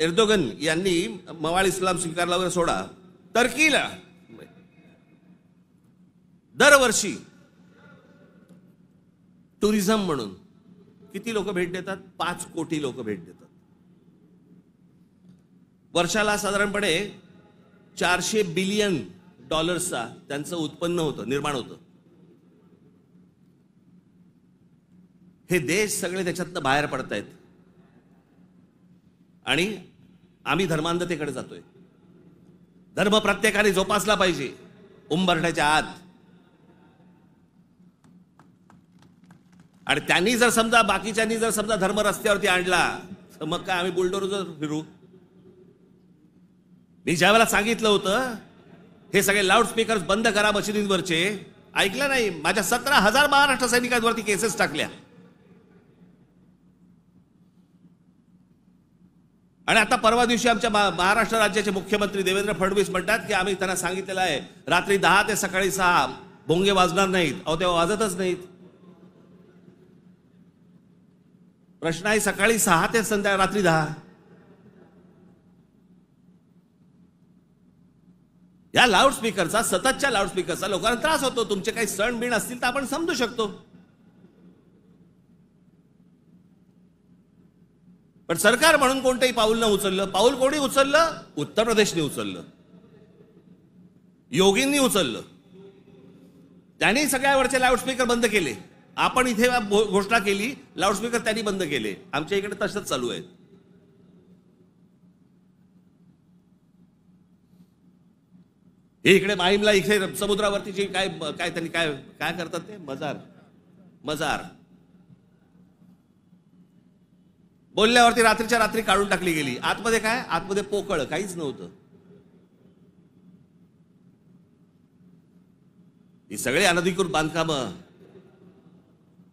S1: एर्दोगन यांनी मवाळ इस्लाम स्वीकारला वगैरे सोडा, टर्कीला दरवर्षी टुरिझम म्हणून किती लोक भेट देतात? 5 कोटी लोक भेट देतात. वर्षाला साधारणपणे $400 बिलियन त्यांचं उत्पन्न होतं, निर्माण होतं. हे देश सगळे त्याच्यातनं बाहेर पडतायत आणि आम्ही धर्मांधतेकडे जातोय. धर्म प्रत्येकाने जोपासला पाहिजे उंबरठ्याच्या आत. आणि त्यांनी जर समजा बाकीच्यांनी जर समजा धर्म रस्त्यावरती आणला तर मग काय आम्ही बुलडोजर फिरू? मी ज्यावेळेला सांगितलं होतं हे सगळे लाऊडस्पीकर बंद करा मशिदींवरचे, ऐकलं नाही. माझ्या 17,000 महाराष्ट्र सैनिकांवरती केसेस टाकल्या. आणि आता परवा दिवशी आमच्या महाराष्ट्र राज्याचे मुख्यमंत्री देवेंद्र फडणवीस म्हणतात की आम्ही त्यांना सांगितलेलं आहे रात्री 10 ते सकाळी 6 भोंगे वाजणार नाहीत. अहो तेव्हा वाजतच नाहीत. प्रश्न आहे सकाळी 6 ते रात्री 10. या लाऊडस्पीकरचा, सततच्या लाऊडस्पीकरचा लोकांना त्रास होतो. तुमचे काही सण बिण असतील तर आपण समजू शकतो. पण सरकार म्हणून कोणतंही पाऊल न उचललं. पाऊल कोणी उचललं? उत्तर प्रदेशने उचललं, योगींनी उचललं. त्यांनी सगळ्यावरचे लाऊडस्पीकर बंद केले. आपण इथे घोषणा केली, लाऊडस्पीकर त्यांनी बंद केले. आमच्या इकडे तसंच चालू आहे. हे इकडे माहीमला इथे समुद्रावरती जे काय काय त्यांनी काय काय करतात ते मजार बोलल्यावरती रात्रीच्या रात्री काढून टाकली गेली. आतमध्ये काय? आतमध्ये पोकळ काहीच नव्हतं. ही सगळे अनधिकृत बांधकामं,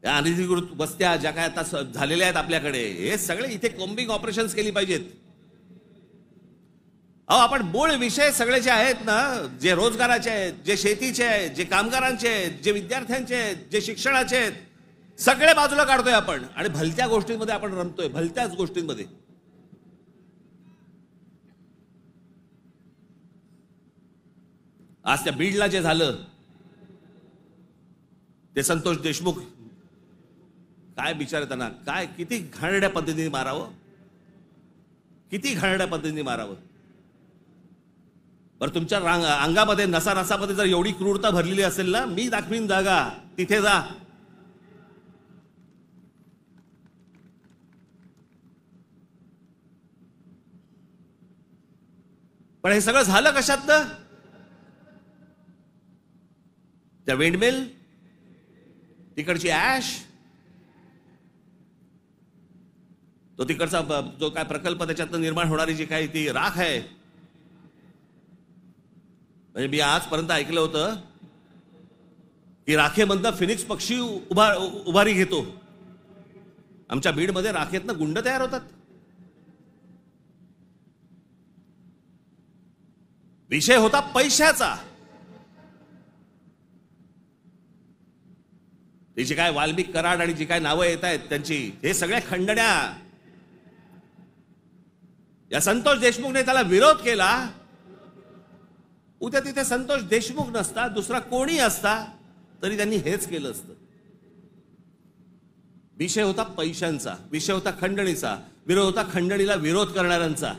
S1: या अनधिकृत वस्त्या ज्या काय आता झालेल्या आहेत आपल्याकडे, हे सगळे इथे कॉम्बिंग ऑपरेशन्स केली पाहिजेत. अहो, आपण मूळ विषय सगळे जे आहेत ना, जे रोजगाराचे आहेत, जे शेतीचे आहेत, जे कामगारांचे आहेत, जे विद्यार्थ्यांचे आहेत, जे शिक्षणाचे आहेत, सगळे बाजूला काढतोय आपण आणि भलत्या गोष्टींमध्ये आपण रमतोय, भलत्याच गोष्टींमध्ये. आज त्या बीडला जे झालं ते संतोष देशमुख, काय बिचारे, त्यांना काय किती घाणेरड्या पद्धतीने मारावं, किती घाणेरड्या पद्धतीने मारावं. बरं, तुमच्या अंगामध्ये नसा नसामध्ये जर एवढी क्रूरता भरलेली असेल ना, मी दाखवीन जागा, तिथे जा. पण हे सगळं झालं कशात? त्या विंडमिल, तिकडची ऍश, तो तिकडचा जो काय प्रकल्प, त्याच्यातनं निर्माण होणारी जी काही ती राख आहे. म्हणजे मी आजपर्यंत ऐकलं होतं की राखेमधनं फिनिक्स पक्षी उभारी घेतो. आमच्या बीडमध्ये राखेतनं गुंड तयार होतात. विषय होता पैशाचा. ती जी काय वाल्मिक कराड आणि जी काय नावं येत आहेत त्यांची, हे सगळ्या खंडण्या. या संतोष देशमुखने त्याला विरोध केला. उद्या तिथे संतोष देशमुख नसता, दुसरा कोणी असता तरी त्यांनी हेच केलं असतं. विषय होता पैशांचा, विषय होता खंडणीचा, विरोध होता खंडणीला विरोध करणाऱ्यांचा.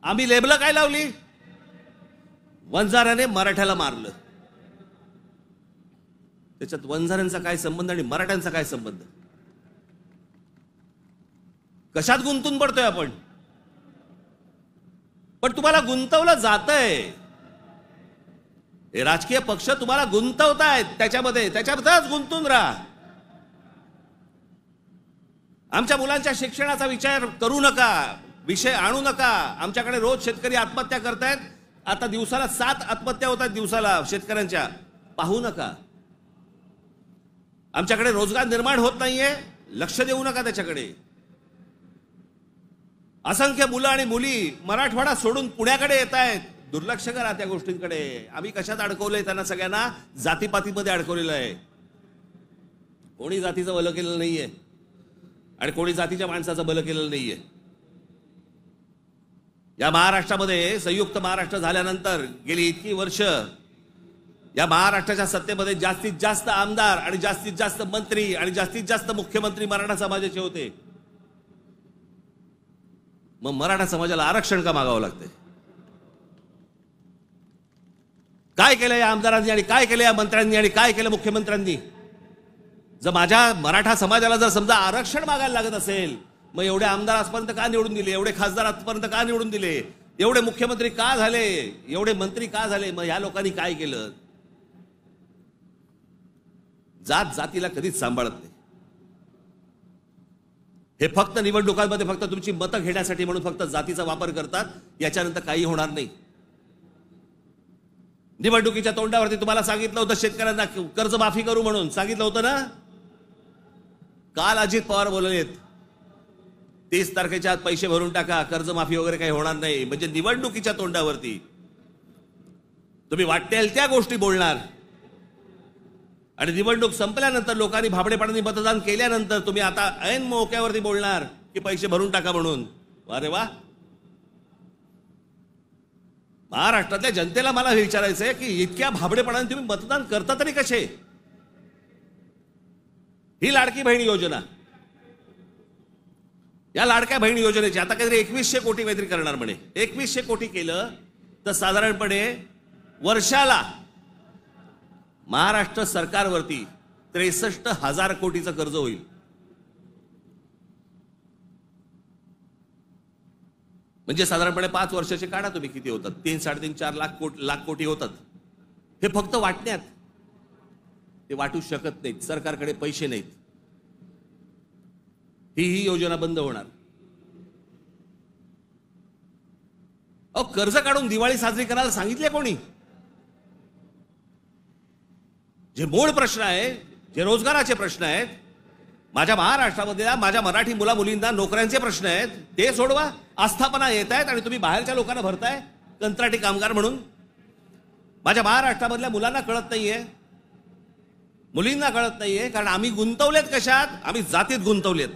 S1: आम्ही लेबल काय लावली? वंजाराने मराठ्याला मारलं. त्याच्यात वंजाऱ्यांचा काय संबंध आणि मराठ्यांचा काय संबंध? कशात गुंतून पडतोय आपण? पण तुम्हाला गुंतवलं जातंय. हे राजकीय पक्ष तुम्हाला गुंतवतायत त्याच्यामध्ये, त्याच्यातच गुंतून राहा. आमच्या मुलांच्या शिक्षणाचा विचार करू नका, विषय आणू नका. आमच्याकडे रोज शेतकरी आत्महत्या करतायत. आता दिवसाला 7 आत्महत्या होतात दिवसाला शेतकऱ्यांच्या. पाहू नका. आमच्याकडे रोजगार निर्माण होत नाहीये, लक्ष देऊ नका त्याच्याकडे. असंख्य मुलं आणि मुली मराठवाडा सोडून पुण्याकडे येत आहेत. दुर्लक्ष करा त्या गोष्टींकडे. आम्ही कशात अडकवलंय त्यांना? सगळ्यांना जातीपातीमध्ये अडकवलेलं आहे. कोणी जातीचं भलं केलेलं नाहीये आणि कोणी जातीच्या माणसाचं भलं केलेलं नाहीये. या महाराष्ट्रामध्ये संयुक्त महाराष्ट्र झाल्यानंतर गेली इतकी वर्ष या महाराष्ट्राच्या सत्तेमध्ये जास्तीत जास्त आमदार आणि जास्तीत जास्त मंत्री आणि जास्तीत जास्त मुख्यमंत्री मराठा समाजाचे होते. मग मराठा समाजाला आरक्षण का मागावं लागतंय? काय केलं या आमदारांनी आणि काय केलं या मंत्र्यांनी आणि काय केलं मुख्यमंत्र्यांनी? जर माझ्या मराठा समाजाला जर समजा आरक्षण मागायला लागत असेल, मग एवढे आमदार आजपर्यंत का निवडून दिले? एवढे खासदार आजपर्यंत का निवडून दिले? एवढे मुख्यमंत्री का झाले? एवढे मंत्री का झाले? मग या लोकांनी काय केलं? जात जातीला कधीच सांभाळत नाही. हे फक्त निवडणुकांमध्ये फक्त तुमची मतं घेण्यासाठी म्हणून फक्त जातीचा वापर करतात. याच्यानंतर काही होणार नाही. निवडणुकीच्या तोंडावरती तुम्हाला सांगितलं होतं शेतकऱ्यांना कर्जमाफी करू म्हणून, सांगितलं होतं ना. काल अजित पवार बोललेत 30 तारखेच्या आत पैसे भरून टाका, कर्जमाफी वगैरे काही होणार नाही. म्हणजे निवडणुकीच्या तोंडावरती तुम्ही वाटेल त्या गोष्टी बोलणार आणि निवडणूक संपल्यानंतर लोकांनी भाबडेपणाने मतदान केल्यानंतर तुम्ही आता ऐन मोक्यावरती बोलणार की पैसे भरून टाका म्हणून. अरे वा. महाराष्ट्रातल्या जनतेला मला हे विचारायचंय की इतक्या भाबडेपणाने तुम्ही मतदान करता तरी कसे? ही लाडकी बहीण योजना या लाडक्या बहीण योजनेची आता काहीतरी 2100 कोटी काहीतरी करणार म्हणे. 2100 कोटी केलं तर साधारणपणे वर्षाला महाराष्ट्र सरकारवरती 63,000 कोटीचं कर्ज होईल. म्हणजे साधारणपणे 5 वर्षाचे काढा तुम्ही किती होतात. 3-3.5-4 लाख कोटी होतात. हे फक्त वाटण्यात. ते वाटू शकत नाहीत, सरकारकडे पैसे नाहीत. ही योजना बंद होणार. अहो, कर्ज काढून दिवाळी साजरी करायला सांगितले कोणी? जे मूळ प्रश्न आहे, जे रोजगाराचे प्रश्न आहेत, माझ्या महाराष्ट्रामधल्या माझ्या मराठी मुला मुलींना नोकऱ्यांचे प्रश्न आहेत, ते सोडवा. आस्थापना येत आहेत आणि तुम्ही बाहेरच्या लोकांना भरताय कंत्राटी कामगार म्हणून. माझ्या महाराष्ट्रामधल्या मुलांना कळत नाहीये, मुलींना कळत नाहीये, कारण आम्ही गुंतवलेत कशात? आम्ही जातीत गुंतवलेत.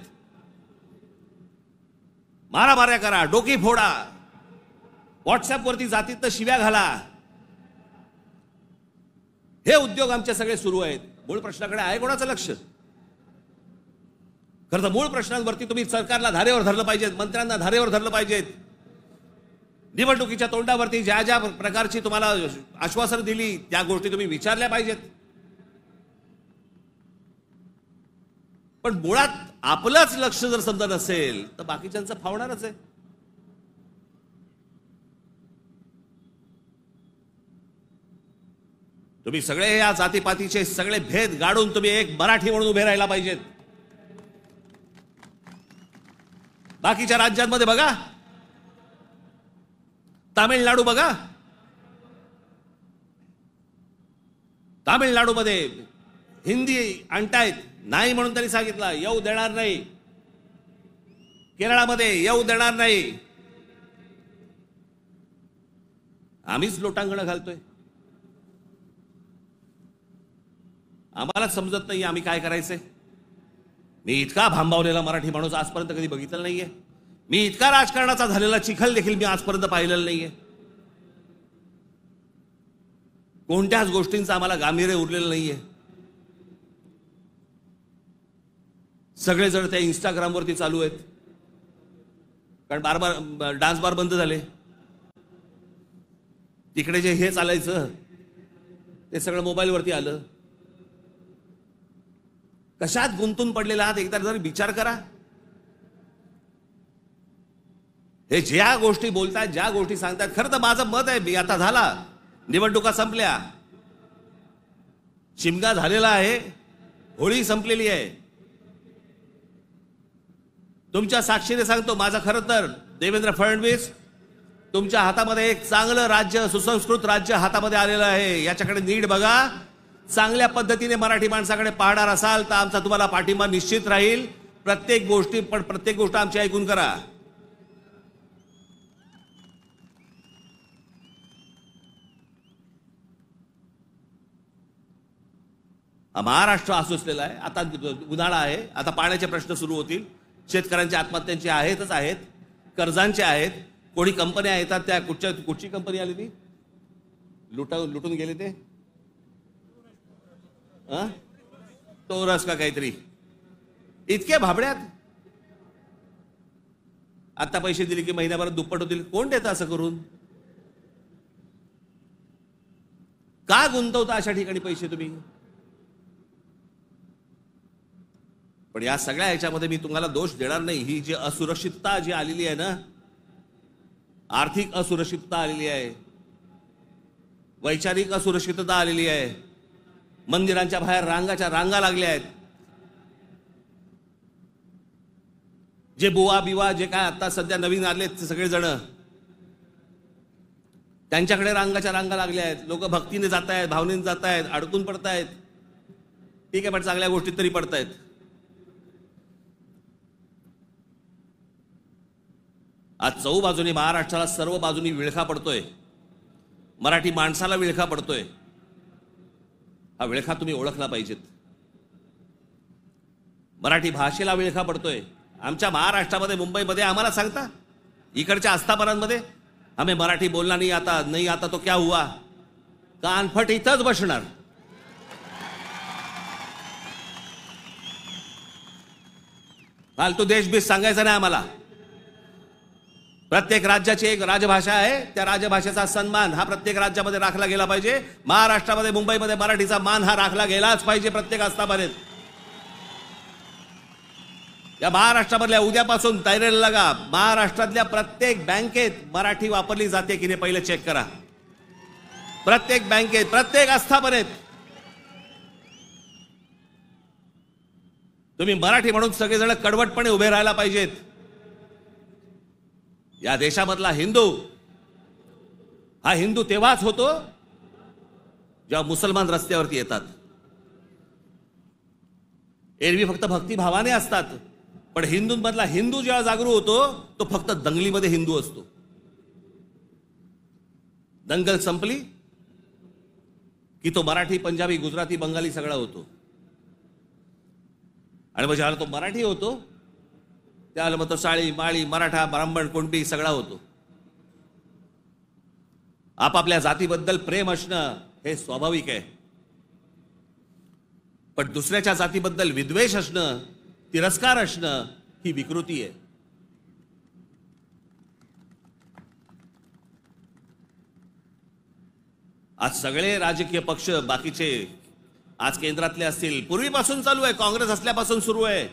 S1: मारामाऱ्या करा, डोकी फोडा, व्हॉट्सअपवरती जातीत तर शिव्या घाला, हे उद्योग आमचे सगळे सुरू आहेत. मूळ प्रश्नाकडे आहे कोणाचं लक्ष? खरं तर मूळ प्रश्नांवरती तुम्ही सरकारला धारेवर धरलं पाहिजेत, मंत्र्यांना धारेवर धरलं पाहिजेत. निवडणुकीच्या तोंडावरती ज्या ज्या प्रकारची तुम्हाला आश्वासनं दिली त्या गोष्टी तुम्ही विचारल्या पाहिजेत. पण मुळात आपलंच लक्ष जर समजा नसेल तर बाकीच्यांचं फावणारच आहे. तुम्ही सगळे या जातीपातीचे सगळे भेद गाडून तुम्ही एक मराठी म्हणून उभे राहायला पाहिजेत. बाकीच्या राज्यांमध्ये बघा, तामिळनाडू बघा, तामिळनाडूमध्ये हिंदी आणतायत, नाही म्हणून त्यांनी सांगितलं येऊ देणार नाही. केरळामध्ये येऊ देणार नाही. आम्हीच लोटांगण घालतोय. आम्हाला समजत नाही आम्ही काय करायचंय. मी इतका भांबावलेला मराठी माणूस आजपर्यंत कधी बघितलं नाहीये. मी इतका राजकारणाचा झालेला चिखल देखील मी आजपर्यंत पाहिलेलं नाहीये. कोणत्याच गोष्टींचं आम्हाला गांभीर्य उरलेलं नाहीये. सगळे जण त्या इंस्टाग्रामवरती चालू आहेत, कारण बार डान्स बार बंद झाले. तिकडे जे हे चालायचं ते सगळं मोबाईलवरती आलं. कशात गुंतून पडलेला आहात एकदा जरी विचार करा. हे ज्या गोष्टी बोलतायत, ज्या गोष्टी सांगतायत, खरं तर माझं मत आहे, मी आता झाला, निवडणुका संपल्या, शिमगा झालेला आहे, होळी संपलेली आहे. तुमच्या साक्षीने सांगतो, माझं खरं तर देवेंद्र फडणवीस तुमच्या हातामध्ये एक चांगलं राज्य, सुसंस्कृत राज्य हातामध्ये आलेलं आहे. याच्याकडे नीट बघा. चांगल्या पद्धतीने मराठी माणसाकडे पाहणार असाल तर आमचा तुम्हाला पाठिंबा निश्चित राहील. प्रत्येक गोष्ट आमची ऐकून करा. महाराष्ट्र आसुसलेला आहे. आता उन्हाळा आहे, आता पाण्याचे प्रश्न सुरू होतील. शेतकऱ्यांच्या आत्महत्यांचे आहेतच आहेत, कर्जांचे आहेत. कोणी कंपन्या येतात, त्या कुठची कंपनी आली ती लुटून गेले ते तोरस का काहीतरी, इतके भाबड्यात. आता पैसे दिले की महिन्याभरात दुप्पट होतील. कोण देतं असं करून? का गुंतवता अशा ठिकाणी पैसे तुम्ही? पण या सगळ्या ह्याच्यामध्ये मी तुम्हाला दोष देणार नाही. ही जी असुरक्षितता जी आलेली आहे ना, आर्थिक असुरक्षितता आलेली आहे, वैचारिक असुरक्षितता आलेली आहे, मंदिरांच्या बाहेर रांगा लागल्या आहेत. जे बुवा बिवा जे काय आता सध्या नवीन आले ते सगळे जण, त्यांच्याकडे रांगा लागल्या आहेत. लोक भक्तीने जात आहेत, भावनेने जात आहेत, अडकून पडतायत. ठीक आहे, पण चांगल्या गोष्टीत तरी पडतायत. आज चहूबाजूनी महाराष्ट्राला सर्व बाजूनी विळखा पडतोय. मराठी माणसाला विळखा पडतोय. हा विळखा तुम्ही ओळखला पाहिजेत. मराठी भाषेला विळखा पडतोय. आमच्या महाराष्ट्रामध्ये, मुंबईमध्ये आम्हाला सांगता, इकडच्या आस्थापनांमध्ये आम्ही मराठी बोलना नहीं आता तो क्या हुआ, कानफट इथंच बसणार. फालतू देशबीस सांगायचं नाही आम्हाला. प्रत्येक राज्याची एक राजभाषा आहे, त्या राजभाषेचा सन्मान हा प्रत्येक राज्यामध्ये राखला गेला पाहिजे. महाराष्ट्रामध्ये मुंबईमध्ये मराठीचा मान हा राखला गेलाच पाहिजे प्रत्येक आस्थापनेत. या महाराष्ट्रामधल्या उद्यापासून तयारीला लागा. महाराष्ट्रातल्या प्रत्येक बँकेत मराठी वापरली जाते की नाही पहिले चेक करा. प्रत्येक बँकेत, प्रत्येक आस्थापनेत तुम्ही मराठी म्हणून सगळेजण कडवटपणे उभे राहायला पाहिजेत. या देशामधला हिंदू हा हिंदू तेव्हाच होतो जेव्हा मुसलमान रस्त्यावरती येतात. एरवी फक्त भक्तिभावाने असतात, पण हिंदूंमधला हिंदू जेव्हा जागरूक होतो तो फक्त दंगलीमध्ये हिंदू असतो. दंगल संपली की तो मराठी, पंजाबी, गुजराती, बंगाली सगळा होतो. आणि मग ज्याला तो मराठी होतो त्याला मग तो साळी, माळी, मराठा, ब्राह्मण, कुणबी सगळा होतो. आपापल्या जातीबद्दल प्रेम असणं हे स्वाभाविक आहे, पण दुसऱ्याच्या जातीबद्दल विद्वेष असणं, तिरस्कार असणं ही विकृती आहे. आज सगळे राजकीय पक्ष बाकीचे आज केंद्रातले असतील, पूर्वीपासून चालू आहे, काँग्रेस असल्यापासून सुरू आहे.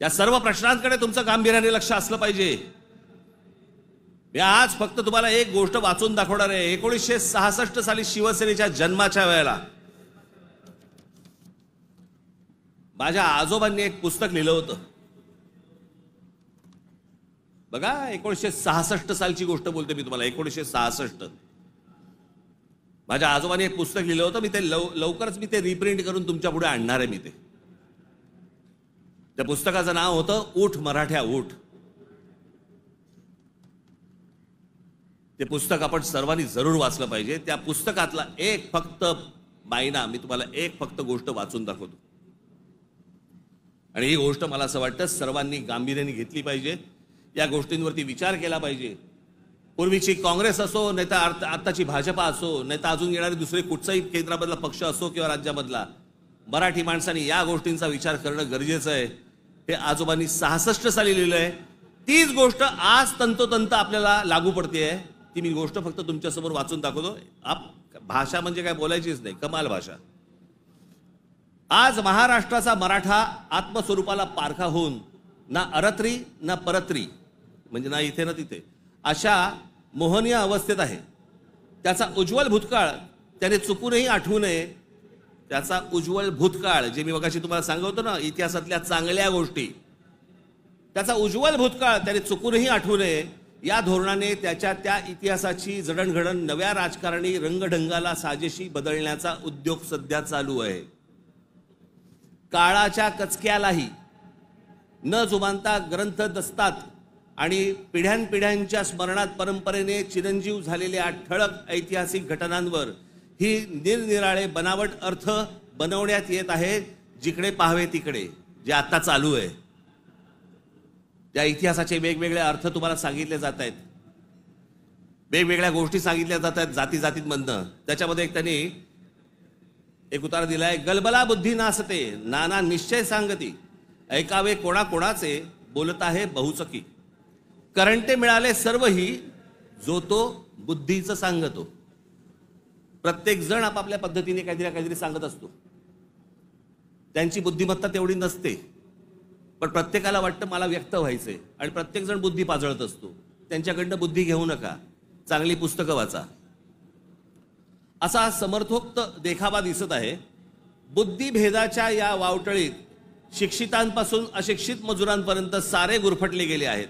S1: या सर्व प्रश्नांकडे तुमचं गांभीर्याने लक्ष असलं पाहिजे. मी आज फक्त तुम्हाला एक गोष्ट वाचून दाखवणार आहे. 1966 साली शिवसेनेच्या जन्माच्या वेळेला माझ्या आजोबांनी एक पुस्तक लिहिलं होतं. बघा, 1966 सालची गोष्ट बोलते मी तुम्हाला. 1966 माझ्या आजोबांनी एक पुस्तक लिहिलं होतं. मी ते लवकरच मी ते रिप्रिंट करून तुमच्या पुढे आणणार आहे. मी त्या पुस्तकाचं नाव होतं ऊठ मराठ्या ऊठ. ते पुस्तक आपण सर्वांनी जरूर वाचलं पाहिजे. त्या पुस्तकातला एक फक्त मायना मी तुम्हाला एक फक्त गोष्ट वाचून दाखवतो, आणि ही गोष्ट मला असं वाटतं सर्वांनी गांभीर्याने घेतली पाहिजे. या गोष्टींवरती विचार केला पाहिजे. पूर्वीची काँग्रेस असो, नाही तर आताची भाजपा असो, नाही तर अजून येणारे दुसरे कुठचाही केंद्रामधला पक्ष असो किंवा राज्यामधला, मराठी माणसांनी या गोष्टींचा विचार करणं गरजेचं आहे. हे आजोबांनी 66 साली लिहिलंय. तीच गोष्ट आज तंतोतंत आपल्याला लागू पडते. ती मी गोष्ट फक्त तुमच्यासमोर वाचून दाखवतो. भाषा म्हणजे काय बोलायचीच नाही, कमाल भाषा. आज महाराष्ट्राचा मराठा आत्मस्वरूपाला पारखा होऊन ना अरत्री ना परत्री, म्हणजे ना इथे ना तिथे, अशा मोहनीय अवस्थेत आहे. त्याचा उज्ज्वल भूतकाळ त्याने चुकूनही आठवू नये. त्याचा उज्ज्वल भूतकाळ, जे मी मगाशी तुम्हाला सांगत होतो ना, इतिहासातल्या चांगल्या गोष्टी, त्याचा उज्ज्वल भूतकाळ त्याने चुकूनही आठवू नये. या धोरणाने त्याच्या त्या इतिहासाची जडणघडण नव्या राजकारणी रंगढंगाला साजेशी बदलण्याचा उद्योग सध्या चालू आहे. काळाच्या कचक्यालाही न जुमानता ग्रंथ दस्तात आणि पिढ्यानपिढ्यांच्या स्मरणात परंपरेने चिरंजीव झालेल्या ठळक ऐतिहासिक घटनांवर ही निरनिराळे बनावट अर्थ बनवण्यात येत आहेत. जिकडे पाहावे तिकडे जे आता चालू आहे, त्या इतिहासाचे वेगवेगळे अर्थ तुम्हाला सांगितले जात आहेत, वेगवेगळ्या गोष्टी सांगितल्या जात आहेत जाती जातींमधनं. त्याच्यामध्ये एक त्यांनी एक उतारा दिलाय. गलबला बुद्धी नासते, नाना निश्चय सांगती, ऐकावे कोणाकोणाचे, बोलत आहे बहुचकी, करंटे मिळाले सर्वही, जो तो बुद्धीचं सांगतो. प्रत्येक जण आपापल्या पद्धतीने काहीतरी सांगत असतो. त्यांची बुद्धिमत्ता तेवढी नसते, पण प्रत्येकाला वाटतं मला व्यक्त व्हायचंय, आणि प्रत्येक जण बुद्धी पाजळत असतो. त्यांच्याकडनं बुद्धी घेऊ नका, चांगली पुस्तकं वाचा, असा समर्थोक्त देखावा दिसत आहे. बुद्धिभेदाच्या या वावटळीत शिक्षितांपासून अशिक्षित मजुरांपर्यंत सारे गुरफटले गेले आहेत.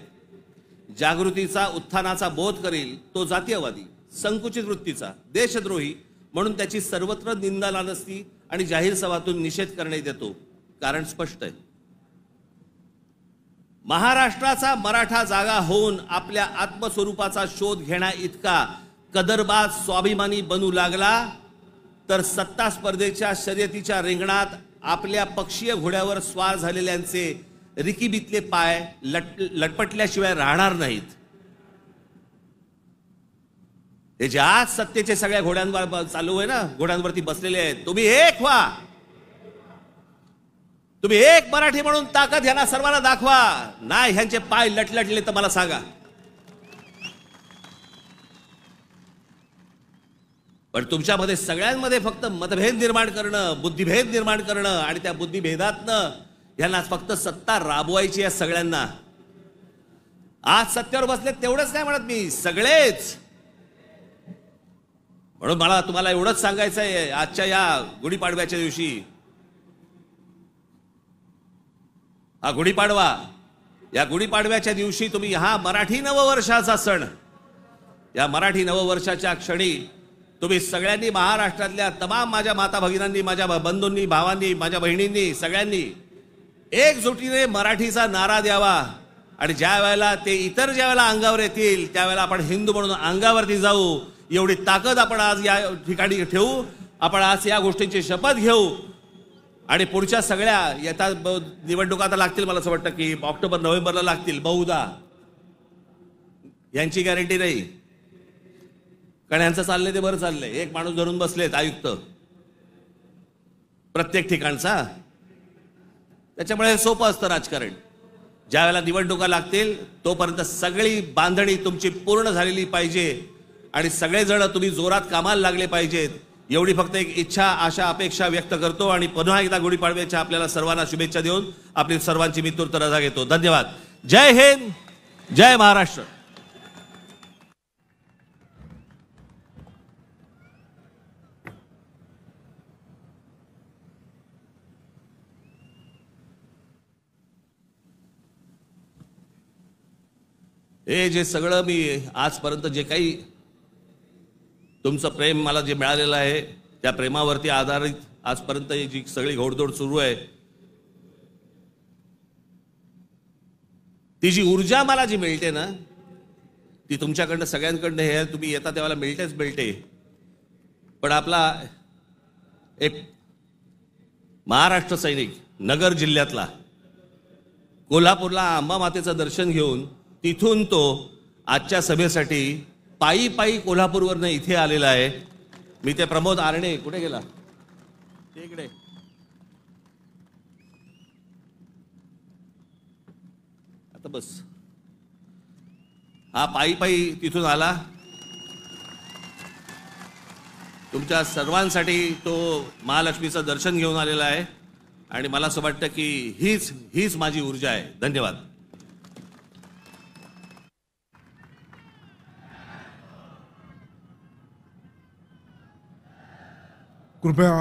S1: जागृतीचा, उत्थानाचा बोध करील तो जातीयवादी, संकुचित वृत्तीचा, देशद्रोही म्हणून त्याची सर्वत्र निंदा लानस्ती आणि जाहीर सभातून निषेध करण्यात येतो. कारण स्पष्ट आहे. महाराष्ट्राचा मराठा जागा होऊन आपल्या आत्मस्वरूपाचा शोध घेण्या इतका कदरबाज स्वाभिमानी बनू लागला तर सत्ता स्पर्धेच्या शर्यतीच्या रिंगणात आपल्या पक्षीय घोड्यावर स्वार झालेल्यांचे रिकीबितले पाय लटपटल्याशिवाय राहणार नाहीत. हे जे आज सत्तेचे सगळ्या घोड्यांवर चालू आहे ना, घोड्यांवरती बसलेले आहेत, तुम्ही एक व्हा, तुम्ही एक मराठी म्हणून ताकद ह्यांना सर्वांना दाखवा. नाही ह्यांचे पाय लटलटले तर मला सांगा. पण तुमच्यामध्ये सगळ्यांमध्ये फक्त मतभेद निर्माण करणं, बुद्धिभेद निर्माण करणं आणि त्या बुद्धिभेदातनं ह्यांना फक्त सत्ता राबवायची आहे सगळ्यांना. आज सत्तेवर बसले तेवढंच नाही म्हणत मी, सगळेच. म्हणून मला तुम्हाला एवढंच सांगायचं आहे आजच्या या गुढीपाडव्याच्या दिवशी. हा गुढीपाडवा, या गुढीपाडव्याच्या दिवशी तुम्ही हा मराठी नववर्षाचा सण, या मराठी नववर्षाच्या क्षणी तुम्ही सगळ्यांनी, महाराष्ट्रातल्या तमाम माझ्या माता भगिनींनी, माझ्या बंधूंनी, भावांनी, माझ्या बहिणींनी, सगळ्यांनी एकजुटीने मराठीचा नारा द्यावा. आणि ज्या वेळेला ते इतर ज्या वेळेला अंगावर येतील त्यावेळेला आपण हिंदू म्हणून अंगावरती जाऊ. एवढी ताकद आपण आज या ठिकाणी ठेवू. आपण आज या गोष्टींची शपथ घेऊ. आणि पुढच्या सगळ्या येता निवडणुका आता लागतील, मला असं वाटतं की ऑक्टोबर नोव्हेंबरला लागतील बहुधा. यांची गॅरंटी नाही, कारण यांचं चाललंय ते बरं चाललंय. एक माणूस धरून बसलेत आयुक्त प्रत्येक ठिकाणचा. त्याच्यामुळे सोपं असतं राजकारण. ज्या वेळेला निवडणुका लागतील तोपर्यंत सगळी बांधणी तुमची पूर्ण झालेली पाहिजे आणि सगळेजण तुम्ही जोरात कामाला लागले पाहिजेत. एवढी फक्त एक इच्छा, आशा, अपेक्षा व्यक्त करतो आणि पुन्हा एकदा गुढीपाडव्याच्या आपल्याला सर्वांना शुभेच्छा देऊन आपली सर्वांची मी तूर्त रजा घेतो. धन्यवाद. जय हिंद, जय महाराष्ट्र. हे जे सगळं मी आजपर्यंत जे काही तुमचं प्रेम मला जे मिळालेलं आहे त्या प्रेमावरती आधारित आजपर्यंत जी सगळी घोडदौड सुरू आहे, ती जी ऊर्जा मला जी मिळते ना, ती तुमच्याकडनं सगळ्यांकडनं हे तुम्ही येता तेव्हा मिळतेच मिळते. पण आपला एक महाराष्ट्र सैनिक नगर जिल्ह्यातला कोल्हापूरला अंबा मातेचं दर्शन घेऊन तिथून तो आजच्या सभेसाठी पायी पायी कोल्हापूरवरनं इथे आलेला आहे. मी ते प्रमोद आरणे, कुठे गेला ते, इकडे आता बस. हा पायी पायी तिथून आला. तुमच्या सर्वांसाठी तो महालक्ष्मीचं दर्शन घेऊन आलेला आहे आणि मला असं वाटतं की हीच माझी ऊर्जा आहे. धन्यवाद.
S2: कृपया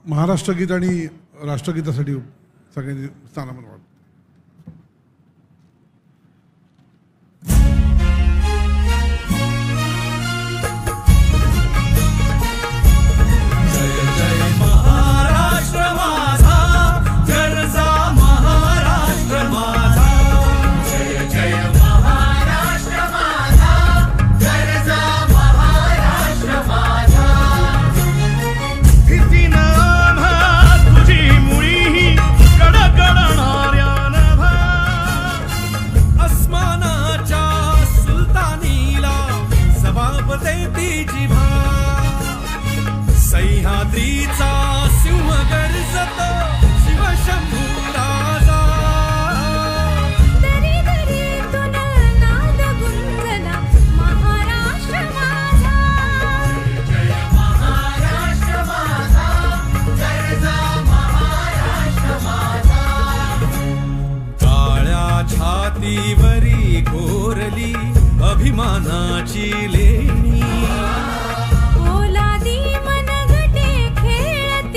S2: महाराष्ट्र गीत आणि राष्ट्रगीतासाठी सगळ्यांनी स्थानापन्न व्हावं.
S3: सह्याद्रीचा सिंह गर्जत शिवशंभू राजा. दरी दरीतून नाद गुंजला महाराष्ट्र माझा. जय महाराष्ट्र माझा, जय महाराष्ट्र माझा. काळ्या छातीवरी कोरली अभिमानाची लेणी. ओलादी मनगटे खेळत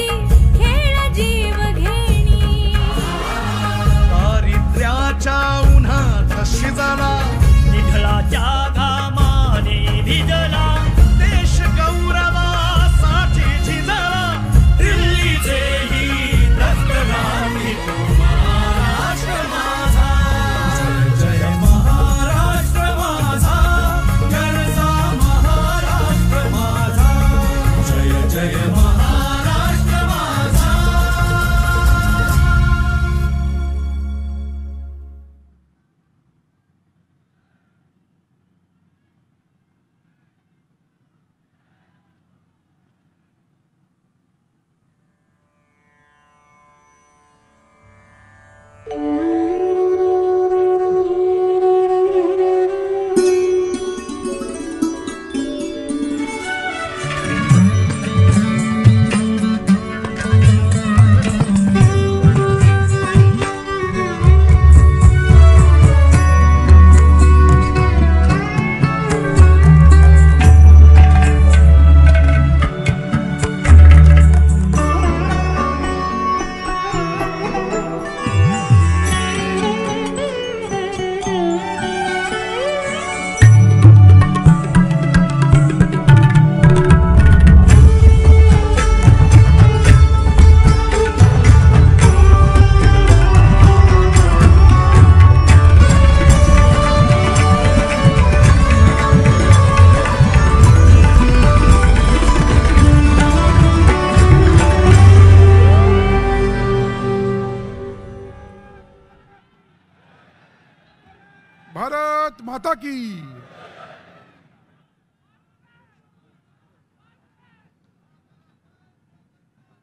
S2: भारत माता की